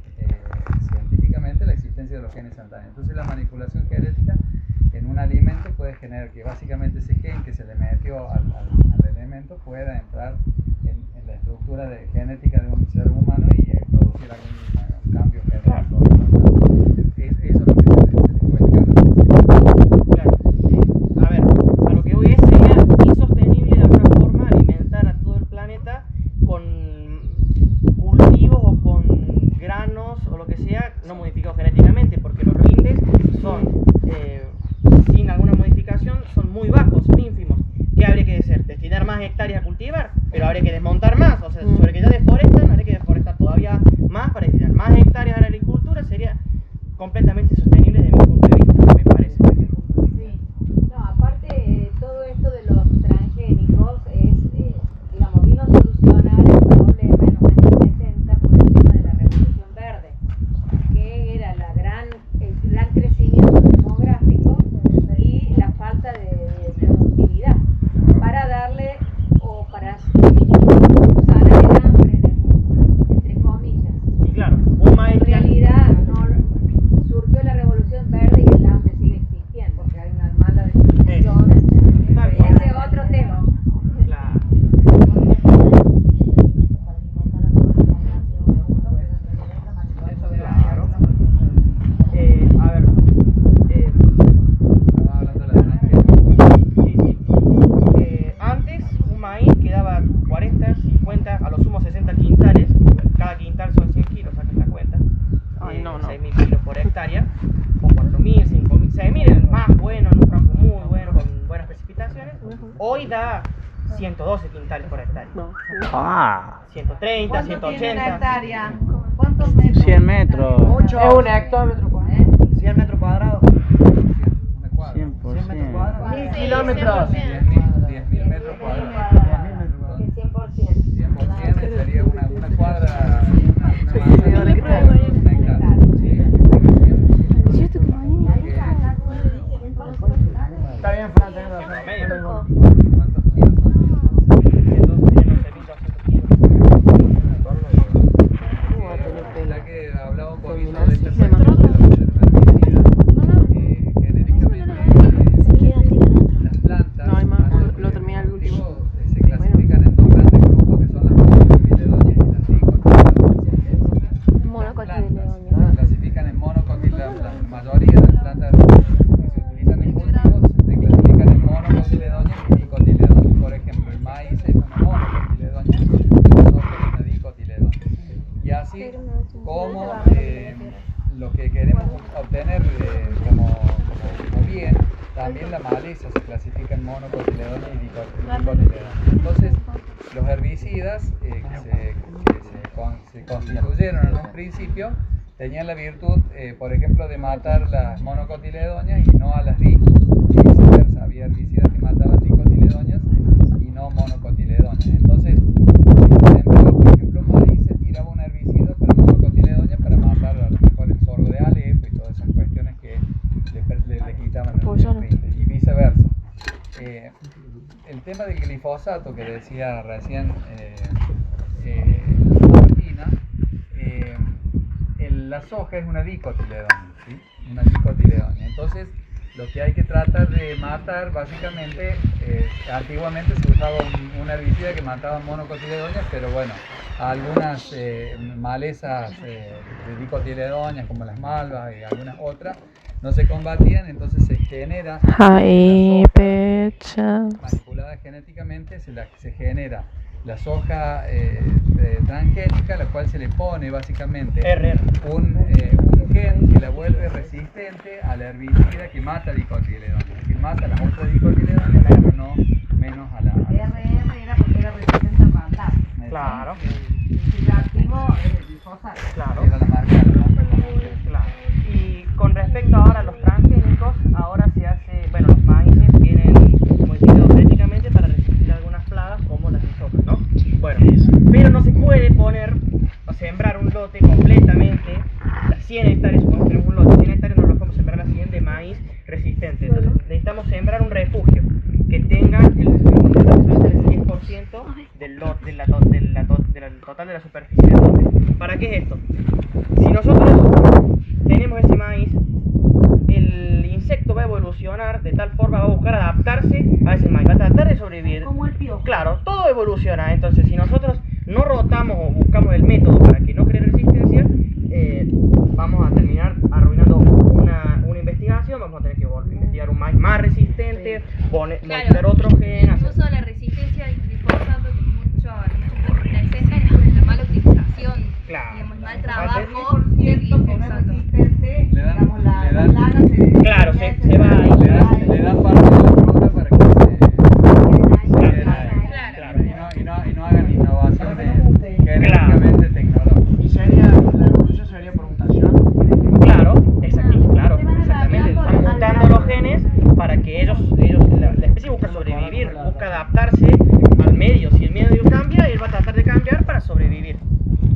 científicamente la existencia de los genes saltarines. Entonces la manipulación genética en un alimento puede generar que básicamente ese gen que se le metió al elemento pueda entrar en la estructura genética de un ser humano y producir algún cambio genético. Eso es lo que se le cuestiona. A ver, a lo que voy sería insostenible de alguna forma alimentar a todo el planeta con cultivos o con granos o lo que sea no modificados genéticamente, porque los rindes son, sin alguna modificación, son muy bajos, son ínfimos. ¿Qué habría que hacer? Destinar más hectáreas a cultivar, pero habría que desmontar más, o sea, sobre que ya deforestan, habría que deforestar todavía más para destinar más hectáreas a la agricultura, sería completamente sostenible desde mi punto de vista, me parece. Sí. No, aparte todo esto de los transgénicos es, digamos, vino a solucionar el problema en los años 60 por el tema de la Revolución Verde, que era el gran crecimiento demográfico y la falta de productividad para darle o para sanar el hambre en el mundo, entre comillas. Y claro, un maíz En realidad surgió la Revolución Verde y el hambre sigue existiendo, porque hay una mala distribución. Ese es otro tema. Claro. A ver, Estamos hablando de la antes un maíz que daba 40, 50, a lo sumo 60 quintales, cada quintal son 100 kilos, saquen la cuenta. 6.000 kilos por hectárea, o 4.000, 5.000, 6.000 el más bueno, en un campo muy bueno, con buenas precipitaciones. Hoy da 112 quintales por hectárea. 130, ¿Cuánto tiene una 180. hectárea? ¿Cuántos metros? 100 metros. Es un hectómetro cuadrado. 100 metros cuadrados. una cuadra. 100%. 100 metros cuadrados. 1000 kilómetros. 10.000 metros cuadrados. 100% sería una cuadra. que hablaba un poquito de este aspecto de los herbicidas. Generalmente las plantas lo termina el último. se clasifican en dos grandes grupos que son las monocotiledóneas y las dicotiledóneas. Se clasifican en monocotiledóneas, la mayoría de las plantas que se utilizan en cultivos se clasifican en monocotiledóneas y dicotiledóneas. Por ejemplo, el maíz es una monocotiledonia y la soja es una dicotiledonia. Y así como lo que queremos obtener como bien, también la maleza se clasifica en monocotiledonia y dicotiledonia. Entonces, los herbicidas que se constituyeron en un principio tenían la virtud, por ejemplo, de matar las monocotiledonias y no a las y viceversa. Había herbicidas que mataban dicotiledonias y no monocotiledonias. Entonces, si se sembraba, por ejemplo, maíz, se tiraba un herbicida para monocotiledonias para matar a lo mejor el sorgo de Alepo y todas esas cuestiones que le quitaban el nutriente, y viceversa. El tema del glifosato que decía recién Martina, la soja es una dicotiledonia, ¿sí? Una dicotiledonia. Entonces, lo que hay que tratar de matar, básicamente, antiguamente se usaba un herbicida que mataba monocotiledonias, pero bueno, algunas malezas de dicotiledonias, como las malvas y algunas otras, no se combatían, entonces se genera manipulada genéticamente, se genera la soja transgénica, la cual se le pone básicamente un gen que la vuelve resistente a la herbicida que mata dicotiledonias, que mata las otras dicotiledonias, pero no menos a la RR era porque era resistente al mandar. Claro. Si yo activo el glifosato. Claro. Era la marca, Claro. Y con respecto ahora a los transgénicos, ahora se hace, bueno, los maíces tienen modificados genéticamente para resistir algunas plagas como las de soja, ¿no? Bueno, pero no se puede poner o sembrar un lote completamente, las 100 hectáreas, supongamos que tenemos un lote de 100 hectáreas, no lo podemos sembrar las 100 de maíz resistente. Entonces necesitamos sembrar un refugio que tenga el 10% del total de la superficie del lote. ¿Para qué es esto? Si nosotros tenemos ese maíz, el insecto va a evolucionar de tal forma, va a buscar adaptarse a ese maíz, va a tratar de sobrevivir. Como el piojo. Claro, todo evoluciona. Entonces, si nosotros no rotamos o buscamos el método para que no cree resistencia, vamos a terminar arruinando una investigación. Vamos a tener que investigar un maíz más resistente, modificar otro gen. Incluso la resistencia al glifosato, que muchos presentan es por la mala utilización, digamos, mal trabajo del glifosato. Claro, se va ahí. Le dan parte de la fruta para que y no hagan innovaciones genéticamente tecnológicas. ¿Y la evolución sería por mutación? Claro, exactamente. Están mutando los genes para que la especie busca sobrevivir, busca adaptarse al medio. Si el medio cambia, él va a tratar de cambiar para sobrevivir.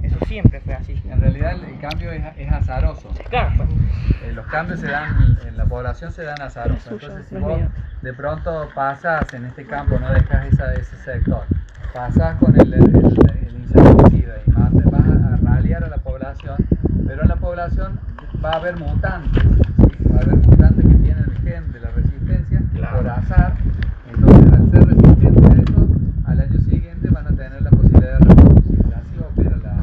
Eso siempre fue así. En realidad el cambio es azaroso. Claro, pues. Los cambios se dan en la población, se dan azarosos. Entonces, si vos de pronto pasas en este campo, no dejas ese sector, pasas con el insecticida y vas a ralear a la población, pero en la población va a haber mutantes, ¿sí? Va a haber mutantes que tienen el gen de la resistencia por azar. Entonces, al ser resistentes a eso, al año siguiente van a tener la posibilidad de reproducirse. Así opera la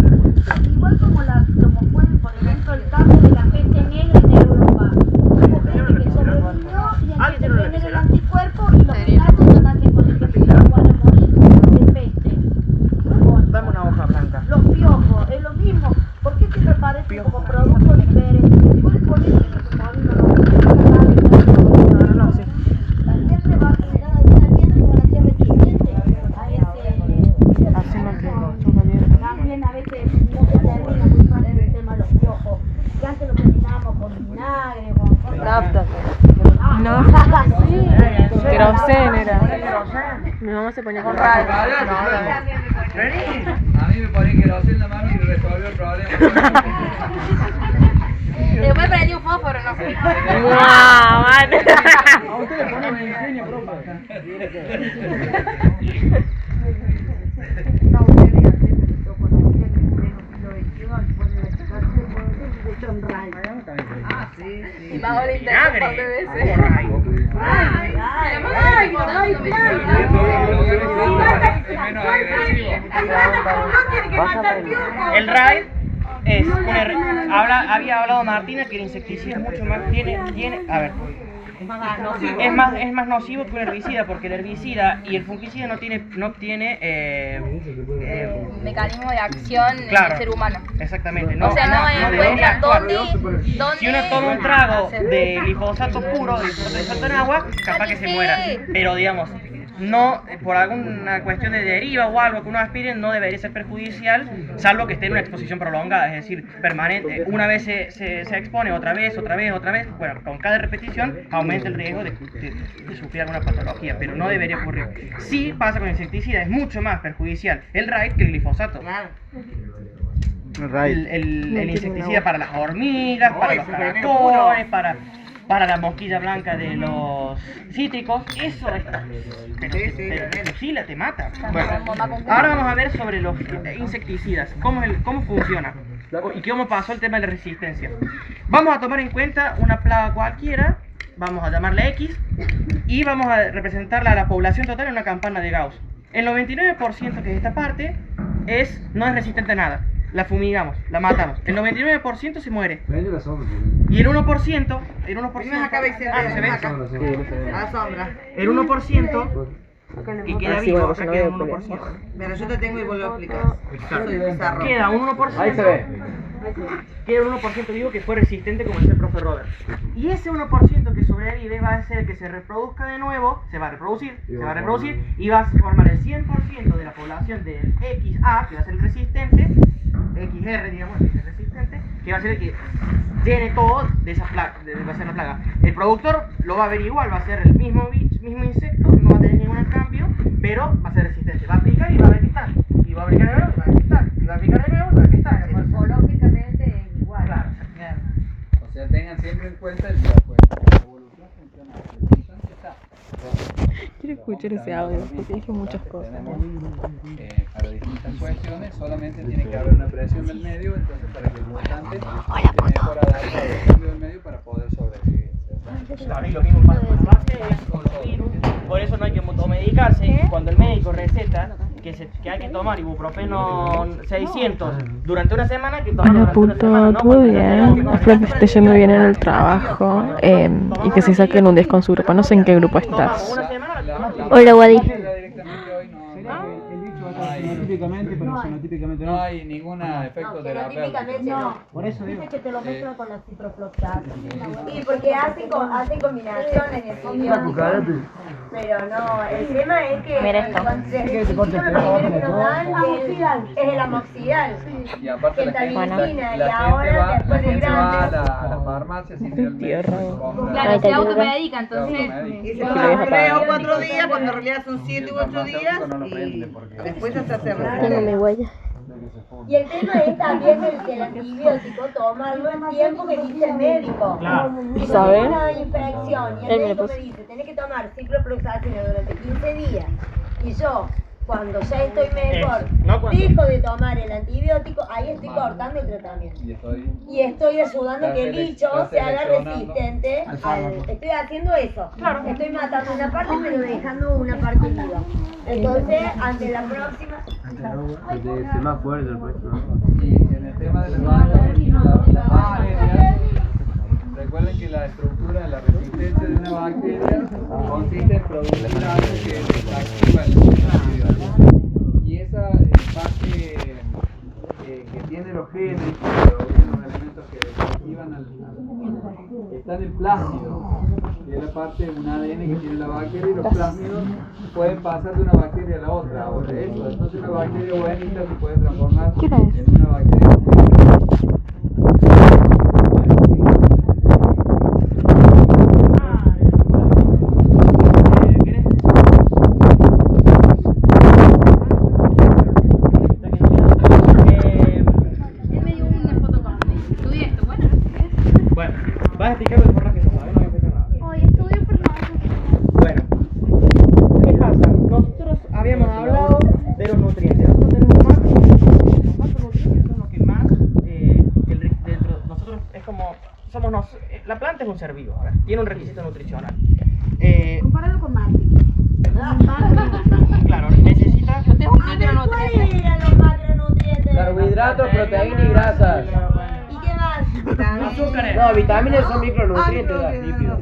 evolución. Igual como fue, por ejemplo, el caso de la gente negra en Europa. Hubo gente que sobrevivió y empezó a tener el anticuerpo y los gatos no nacen con el que van a morir de peste. Dame una hoja blanca. Los piojos, es lo mismo. ¿Por qué siempre parece como producto diferente? Si vos le pones en su móvil, siempre va a generar alguna tierra que van a ser resistente a ese. También a veces no se termina muy fácil el tema de los piojos. Y antes lo terminábamos con vinagre, con cosas. No, sí, querosén era. Mi mamá se ponía con radio. A mí me ponía querosén la mami y resolvió el problema. Después prendí un fósforo, no sé. ¡Guau, man! A ustedes ponen el ingenio, profe. No, usted dígate, me tocó con la mujer en pleno siglo XXI. Y más ahora intento un par de veces. El RAID es había hablado Martina que el insecticida es mucho más es más nocivo que un herbicida, porque el herbicida y el fungicida no tiene mecanismo de acción en el ser humano. Exactamente. O sea, no encuentra dónde si uno toma un trago de glifosato puro, de glifosato en agua, capaz que se muera. Pero digamos, no, por alguna cuestión de deriva o algo que uno aspire, no debería ser perjudicial, salvo que esté en una exposición prolongada, es decir, permanente. Una vez se expone, otra vez, bueno, con cada repetición aumenta el riesgo de sufrir alguna patología, pero no debería ocurrir. Sí pasa con el insecticida, es mucho más perjudicial el RAID que el glifosato. El insecticida para las hormigas, para los caracoles, para la mosquilla blanca de los cítricos, eso está. Pero sí, te mata. Bueno, ahora vamos a ver sobre los insecticidas, cómo funciona y cómo pasó el tema de la resistencia. Vamos a tomar en cuenta una plaga cualquiera, vamos a llamarla X, y vamos a representarla a la población total en una campana de Gauss. El 99% que es esta parte no es resistente a nada. La fumigamos, la matamos. El 99% se muere. Y el 1%, acá veis, ¿se ve? A la sombra. El 1% que queda vivo, acá queda un 1%. Pero yo te tengo y vos lo explicás. Queda un 1%. Ahí se ve. Queda un 1% vivo que fue resistente, como dice el profe Robert. Y ese 1% que sobrevive va a ser el que se reproduzca de nuevo, se va a reproducir y va a formar el 100% de la población del XA, que va a ser el resistente, XR, digamos, el resistente, que va a ser el que llene todo de esa plaga, va a ser la plaga. El productor lo va a ver igual, va a ser el mismo insecto, no va a tener ningún cambio, pero va a ser resistente. Va a aplicar y va a ver que está. Y va a aplicar de nuevo y va a ver que está. Y va a aplicar de nuevo y va a ver que está. Morfológicamente es igual. Claro, o sea, tengan siempre en cuenta el la evolución funciona así. Quiero escuchar ese audio porque dije muchas cosas. Para distintas cuestiones solamente tiene que haber una presión del medio, entonces para que el mutante esté mejor adaptado al cambio del medio para poder sobrevivir. Claro, y lo mismo pasa con las bacterias, con los virus. Por eso no hay que automedicarse. Cuando el médico receta que hay que tomar ibuprofeno 600 durante una semana, hay que tomar Hola durante una semana, puto, todo bien. Espero que esté yendo bien en el trabajo y que se saquen un 10 con su grupo. No sé en qué grupo estás. Hola, Wadi. Típicamente, pero fenotípicamente no hay ningún efecto terapéutico. No, por eso digo. dice que te lo mezclan con la ciprofloxacina. Sí, porque hacen combinaciones de antibióticos. Pero no, el tema es que Mira esto. lo primero que nos dan es el amoxidal. Y aparte la gente, Tamifina, y la ahora gente después de va a grande. la farmacia sin ir al médico. Claro, se automedica, entonces. Y se toma 3 o 4 días, cuando en realidad son 7 u 8 días, y después hasta se Tengo mi huella. Y el tema es también el antibiótico, tomarlo el tiempo que dice el médico. Si ¿Sabe? tenés una infección y el médico me dice, tenés que tomar ciprofloxacina durante 15 días, y yo, cuando ya estoy mejor, dejo de tomar el antibiótico, ahí estoy cortando el tratamiento. Y estoy ayudando a que el bicho se haga resistente estoy haciendo eso. Estoy matando una parte pero dejando una parte viva. Entonces, ante la próxima... Y en el tema de las bacterias, recuerden que la estructura de la resistencia de una bacteria consiste en producir algo que desactiva el antibiótico. Y esa parte que tiene los genes, los elementos que desactivan está en el plásmido, que es la parte de un ADN que tiene la bacteria, y los plásmidos pueden pasar de una bacteria a la otra. Ahora, entonces una bacteria buenita se puede transformar en una bacteria muy Bueno, vas a explicar lo que no sabes, no voy a explicar nada. Hoy estudio por favor. Bueno, ¿qué pasa? Nosotros habíamos hablado de los nutrientes. Nosotros tenemos los macronutrientes son los que más, nosotros es como, la planta es un ser vivo, a ver, tiene un requisito nutricional. Comparado con Marte. Claro, necesita... ¿Cuáles eran los macronutrientes? Carbohidratos, proteínas y grasas. ¿Y qué más? Azúcares. No, vitaminas son micronutrientes, lípidos.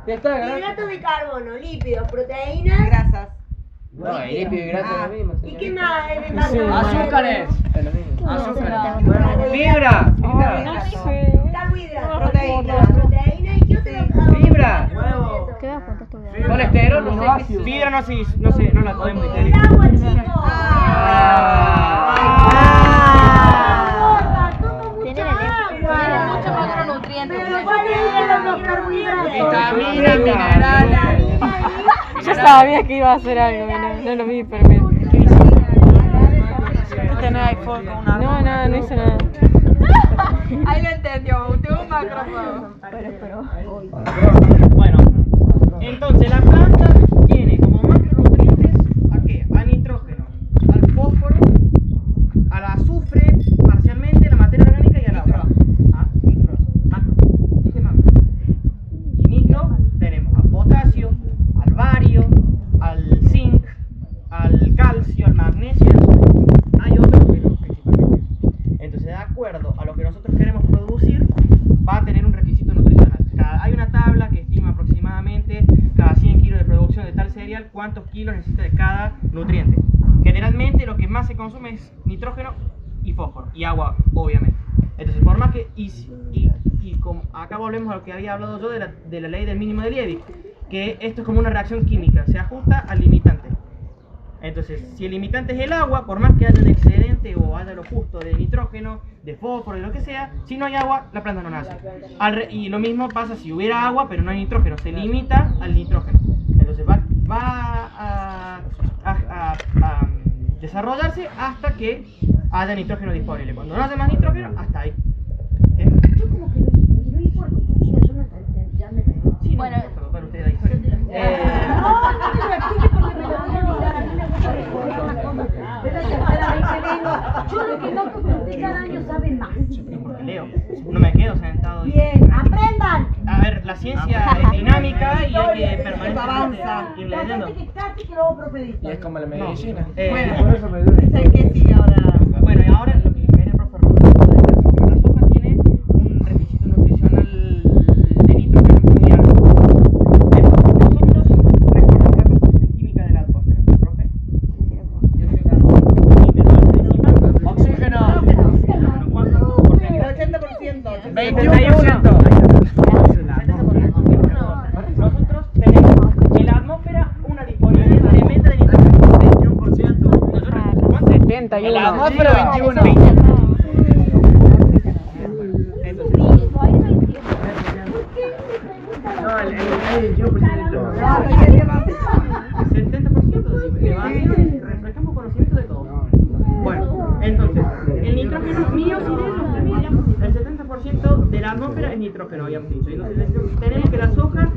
Ya está, grasas. Hidratos de carbono, lípidos, proteínas. Grasas. No, y lípidos y grasas es lo mismo. ¿Y qué más es de macronutrientes? Azúcares. Es lo mismo. Azúcar. Fibra. Carbohidratos, proteína y qué otro. Fibra. ¿Qué vas a contar tú? Colesterol, no sé. Fibra no la podemos El agua, chicos. Tiene muchos macronutrientes. Pero ¿cuáles eran los carbohidratos? Vitaminas, minerales. Yo sabía que iba a hacer algo, mira, no lo vi, pero mira. ¿Tú tenés iPhone con una? No hice nada. Ahí lo entendió, usted un macrófono. Bueno, entonces la planta tiene como macronutrientes ¿a qué? Al nitrógeno, al fósforo, al azufre, parcialmente, la materia orgánica y al agua. Macro. Dije macro. Y micro tenemos al potasio, al bario, al zinc, al calcio, al magnesio y al sodio. Hay otros, pero principalmente. Entonces, de acuerdo a lo que nosotros queremos producir, va a tener un requisito nutricional. Hay una tabla que estima aproximadamente cada 100 kilos de producción de tal cereal cuántos kilos necesita de cada nutriente. Generalmente lo que más se consume es nitrógeno y fósforo y agua, obviamente. Entonces, por más que y como acá volvemos a lo que había hablado yo de la ley del mínimo de Liebig, que esto es como una reacción química, se ajusta al limitante. Entonces, si el limitante es el agua, por más que haya un excedente o haya lo justo de nitrógeno, de fósforo, de lo que sea, si no hay agua, la planta no nace. Y lo mismo pasa si hubiera agua, pero no hay nitrógeno, se limita al nitrógeno. Entonces va a desarrollarse hasta que haya nitrógeno disponible. Cuando no haya más nitrógeno, hasta ahí. Yo como que no importa que siga, yo no ya me veo. Sí, bueno, total, usted da historia. No me lo explique porque me lo voy a olvidar. A mí me gusta recordar las cosas. Es la tercera vez que vengo. Yo lo que noto que usted cada año sabe más. Porque leo, no me quedo sentado. Bien, aprendan. A ver, la ciencia es dinámica y hay que permanecer avanza. ir leyendo. Que casi que luego propediste. Y es como la medicina. Bueno, por eso me duele. es el que sigue ahora. Bueno, y ahora lo que viene el profe Roberto de la soja. La soja tiene un requisito nutricional de nitrógeno muy alto. Entonces, nosotros recordamos la composición química de la atmósfera, profe. Oxígeno. ¿Cuánto porcentaje? 80%. 21%. Nosotros tenemos en la atmósfera una disponibilidad tremenda de nitrógeno. 21%. ¿Cuánto? 71. La atmósfera 21. No, el 21%. 70% refrescamos conocimiento de todo. Bueno, entonces, el nitrógeno mío el 70% de la atmósfera es nitrógeno, habíamos dicho. Entonces tenemos que la soja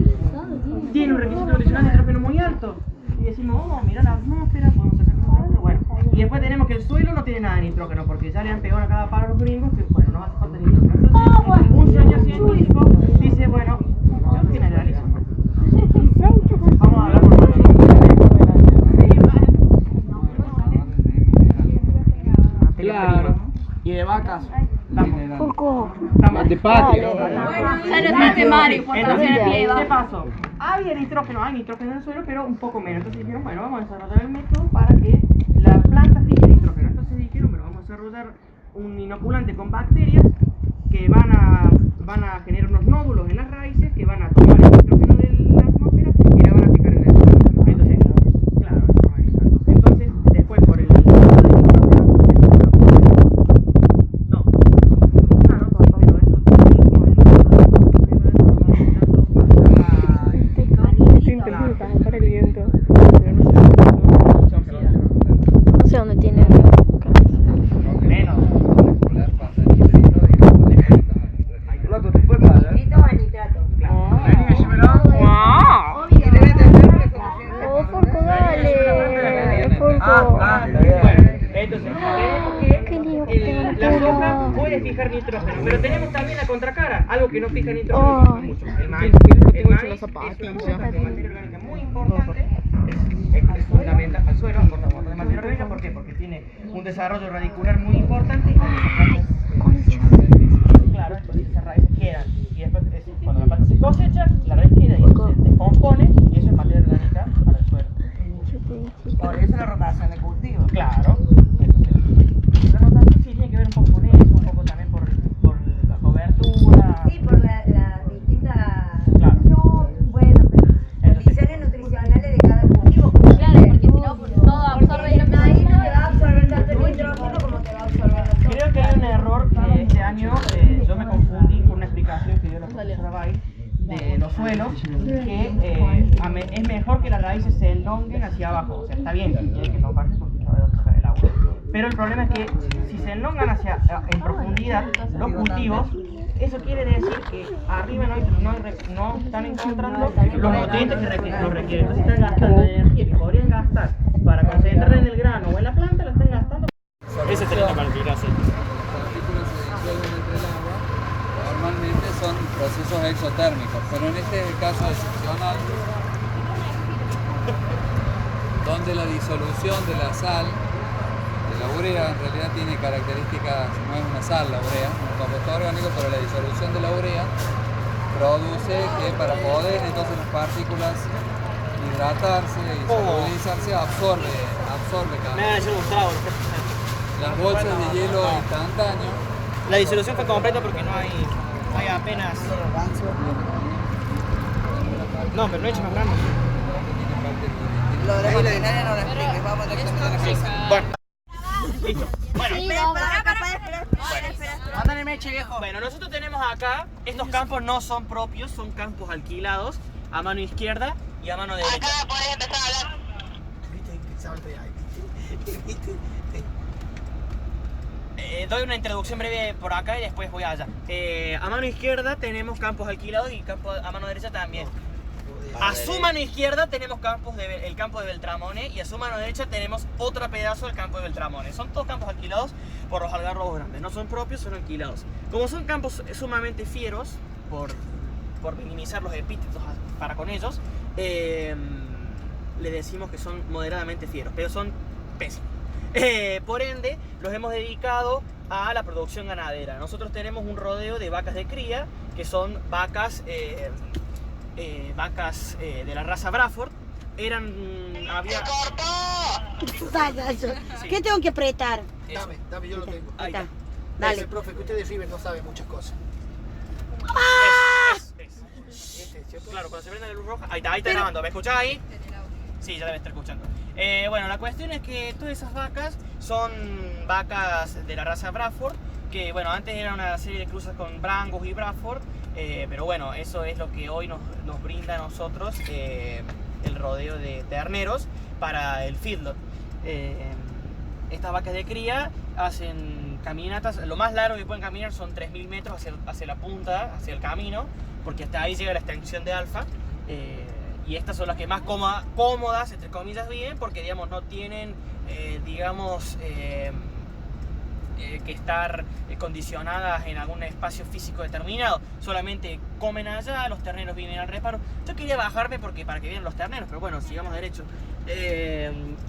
tiene un requisito nutricional de nitrógeno muy alto. Y decimos, oh, mira la atmósfera, podemos sacar nitrógeno. Bueno, y después tenemos que el suelo no tiene nada de nitrógeno, porque ya le han pegado a cada palo a los gringos que, bueno, no hace falta nitrógeno. Entonces, un señor científico dice, bueno, yo generalizo. Vamos a hablar por favor. Claro. Y de vacas. Poco. De patio. ¿Qué pasó? Hay nitrógeno en el suelo, pero un poco menos. Entonces dijeron, bueno, vamos a desarrollar el método para que la planta fije nitrógeno. Entonces dijeron, bueno, vamos a desarrollar un inoculante con bacterias que van a generar unos nódulos en las raíces que van a tomar el nitrógeno de la atmósfera y la van a fijar en el suelo. Entonces, claro, entonces después por el nitrógeno no. Claro, sí, pero eso No sé dónde tiene. Loco, ¿te puedes pagar? Nitrato a nitrato. Y debe tener puede fijar nitrógeno, pero tenemos también la contracara, algo que no fija nitrógeno mucho. El maíz es una fuente de materia orgánica muy importante, es fundamental al suelo, aporta un montón de materia orgánica. ¿Por qué? Porque tiene un desarrollo radicular muy importante. Claro, entonces esas raíces quedan. Y después, cuando la planta se cosecha, la raíz queda y se descompone, y eso es materia orgánica para el suelo. Por eso la rotación de cultivo. Claro. Entonces, la rotación sí tiene que ver un poco con eso, un poco también por la cobertura. Sí, por las distintas... Claro. No, bueno, pero condiciones nutricionales de cada cultivo. Claro, porque si no, todo absorbe el maíz no te va a absorber tanto el nitrógeno como te va a absorber el otro. Creo que hay un error que este año yo me confundí con una explicación que dio la profesora Bay de los suelos, que es mejor que las raíces se elonguen hacia abajo. O sea, está bien, tiene que elongarse porque no de dónde sacar el agua. Pero el problema es que si se elongan en profundidad los cultivos, eso quiere decir que arriba no están encontrando los nutrientes que los requieren. Entonces están gastando energía que podrían gastar para concentrar en el grano o en la planta, la están gastando. Ese es el particular, sí. Las partículas se disuelven entre el agua, normalmente son procesos exotérmicos, pero en este es el caso excepcional, donde la disolución de la sal, de la urea, en realidad tiene características, no es una sal la urea, es un compuesto orgánico, pero la disolución de la urea produce que para poder entonces las partículas hidratarse y solubilizarse absorbe las bolsas de hielo instantáneo. La disolución fue completa porque no hay apenas... No, pero no he hecho más grano. Lo de la maquinaria no lo expliques, vamos directamente a la casa. Bueno. Listo. Bueno. Mándale meche, viejo. Bueno, nosotros tenemos acá, estos campos no son propios, son campos alquilados a mano izquierda y a mano derecha. Acá podés empezar a hablar. Doy una introducción breve por acá y después voy allá. A mano izquierda tenemos campos alquilados y a mano derecha también. A su mano izquierda tenemos el campo de Beltramone y a su mano derecha tenemos otro pedazo del campo de Beltramone. Son todos campos alquilados por los algarrobos grandes. No son propios, son alquilados. Como son campos sumamente fieros, por minimizar los epítetos para con ellos, le decimos que son moderadamente fieros, pero son pésimos. Por ende, los hemos dedicado a la producción ganadera. Nosotros tenemos un rodeo de vacas de cría, que son vacas de la raza Braford. Había... ¿Qué tengo que apretar? Dame, yo lo tengo. Ahí está. Dale. Profe, que usted de River no sabe muchas cosas. Claro, cuando se prende la luz roja, ahí está grabando. ¿Me escuchás ahí? Sí, ya debe estar escuchando. Bueno, la cuestión es que todas esas vacas son vacas de la raza Braford, que bueno, antes era una serie de cruzas con Brangus y Braford, pero bueno, eso es lo que hoy nos brinda a nosotros el rodeo de terneros para el feedlot. Estas vacas de cría hacen caminatas, lo más largo que pueden caminar son 3.000 metros hacia la punta, hacia el camino, porque hasta ahí llega la extensión de alfa. Y estas son las que más cómodas, entre comillas, viven, porque digamos no tienen, que estar condicionadas en algún espacio físico determinado. Solamente comen allá, los terneros vienen al reparo. Yo quería bajarme para que vieran los terneros, pero bueno, sigamos derecho.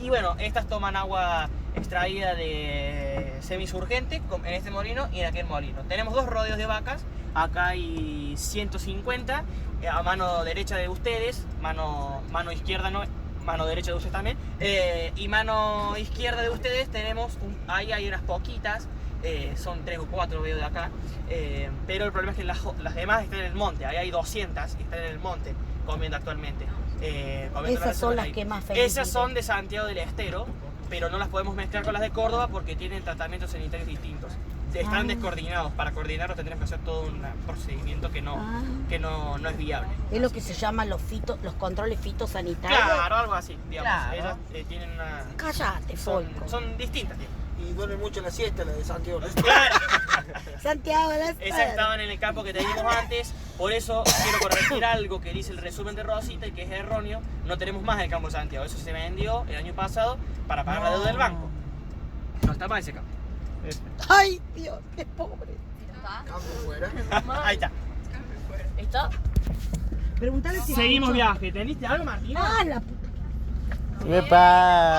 Y bueno, estas toman agua extraída de semisurgente en este molino y en aquel molino. Tenemos dos rodeos de vacas. Acá hay 150 a mano derecha de ustedes, mano izquierda no, mano derecha de ustedes también, y mano izquierda de ustedes tenemos ahí hay unas poquitas, son 3 o 4 veo de acá, pero el problema es que las demás están en el monte. Ahí hay 200 y están en el monte comiendo actualmente. Esas son las que más felices. Esas son de Santiago del Estero, pero no las podemos mezclar con las de Córdoba porque tienen tratamientos sanitarios distintos. Están descoordinados. Para coordinarlos tendremos que hacer todo un procedimiento que no es viable. Es lo que se llama los controles fitosanitarios. Claro, algo así, digamos. Claro. Ellas tienen una... Cállate, Folco. Son distintas, digamos. Y duerme mucho la siesta, la de Santiago. Claro. Santiago del Estero. Esas estaban en el campo que teníamos antes. Por eso quiero corregir algo que dice el resumen de Rosita y que es erróneo. No tenemos más el campo de Santiago. Eso se vendió el año pasado para pagar la deuda del banco. No está mal ese campo. Ay, Dios, qué pobre. Ahí está. ¿Listo? Preguntale si Seguimos viaje. ¿Teniste algo, Martina? Ah, la puta. ¡Epa!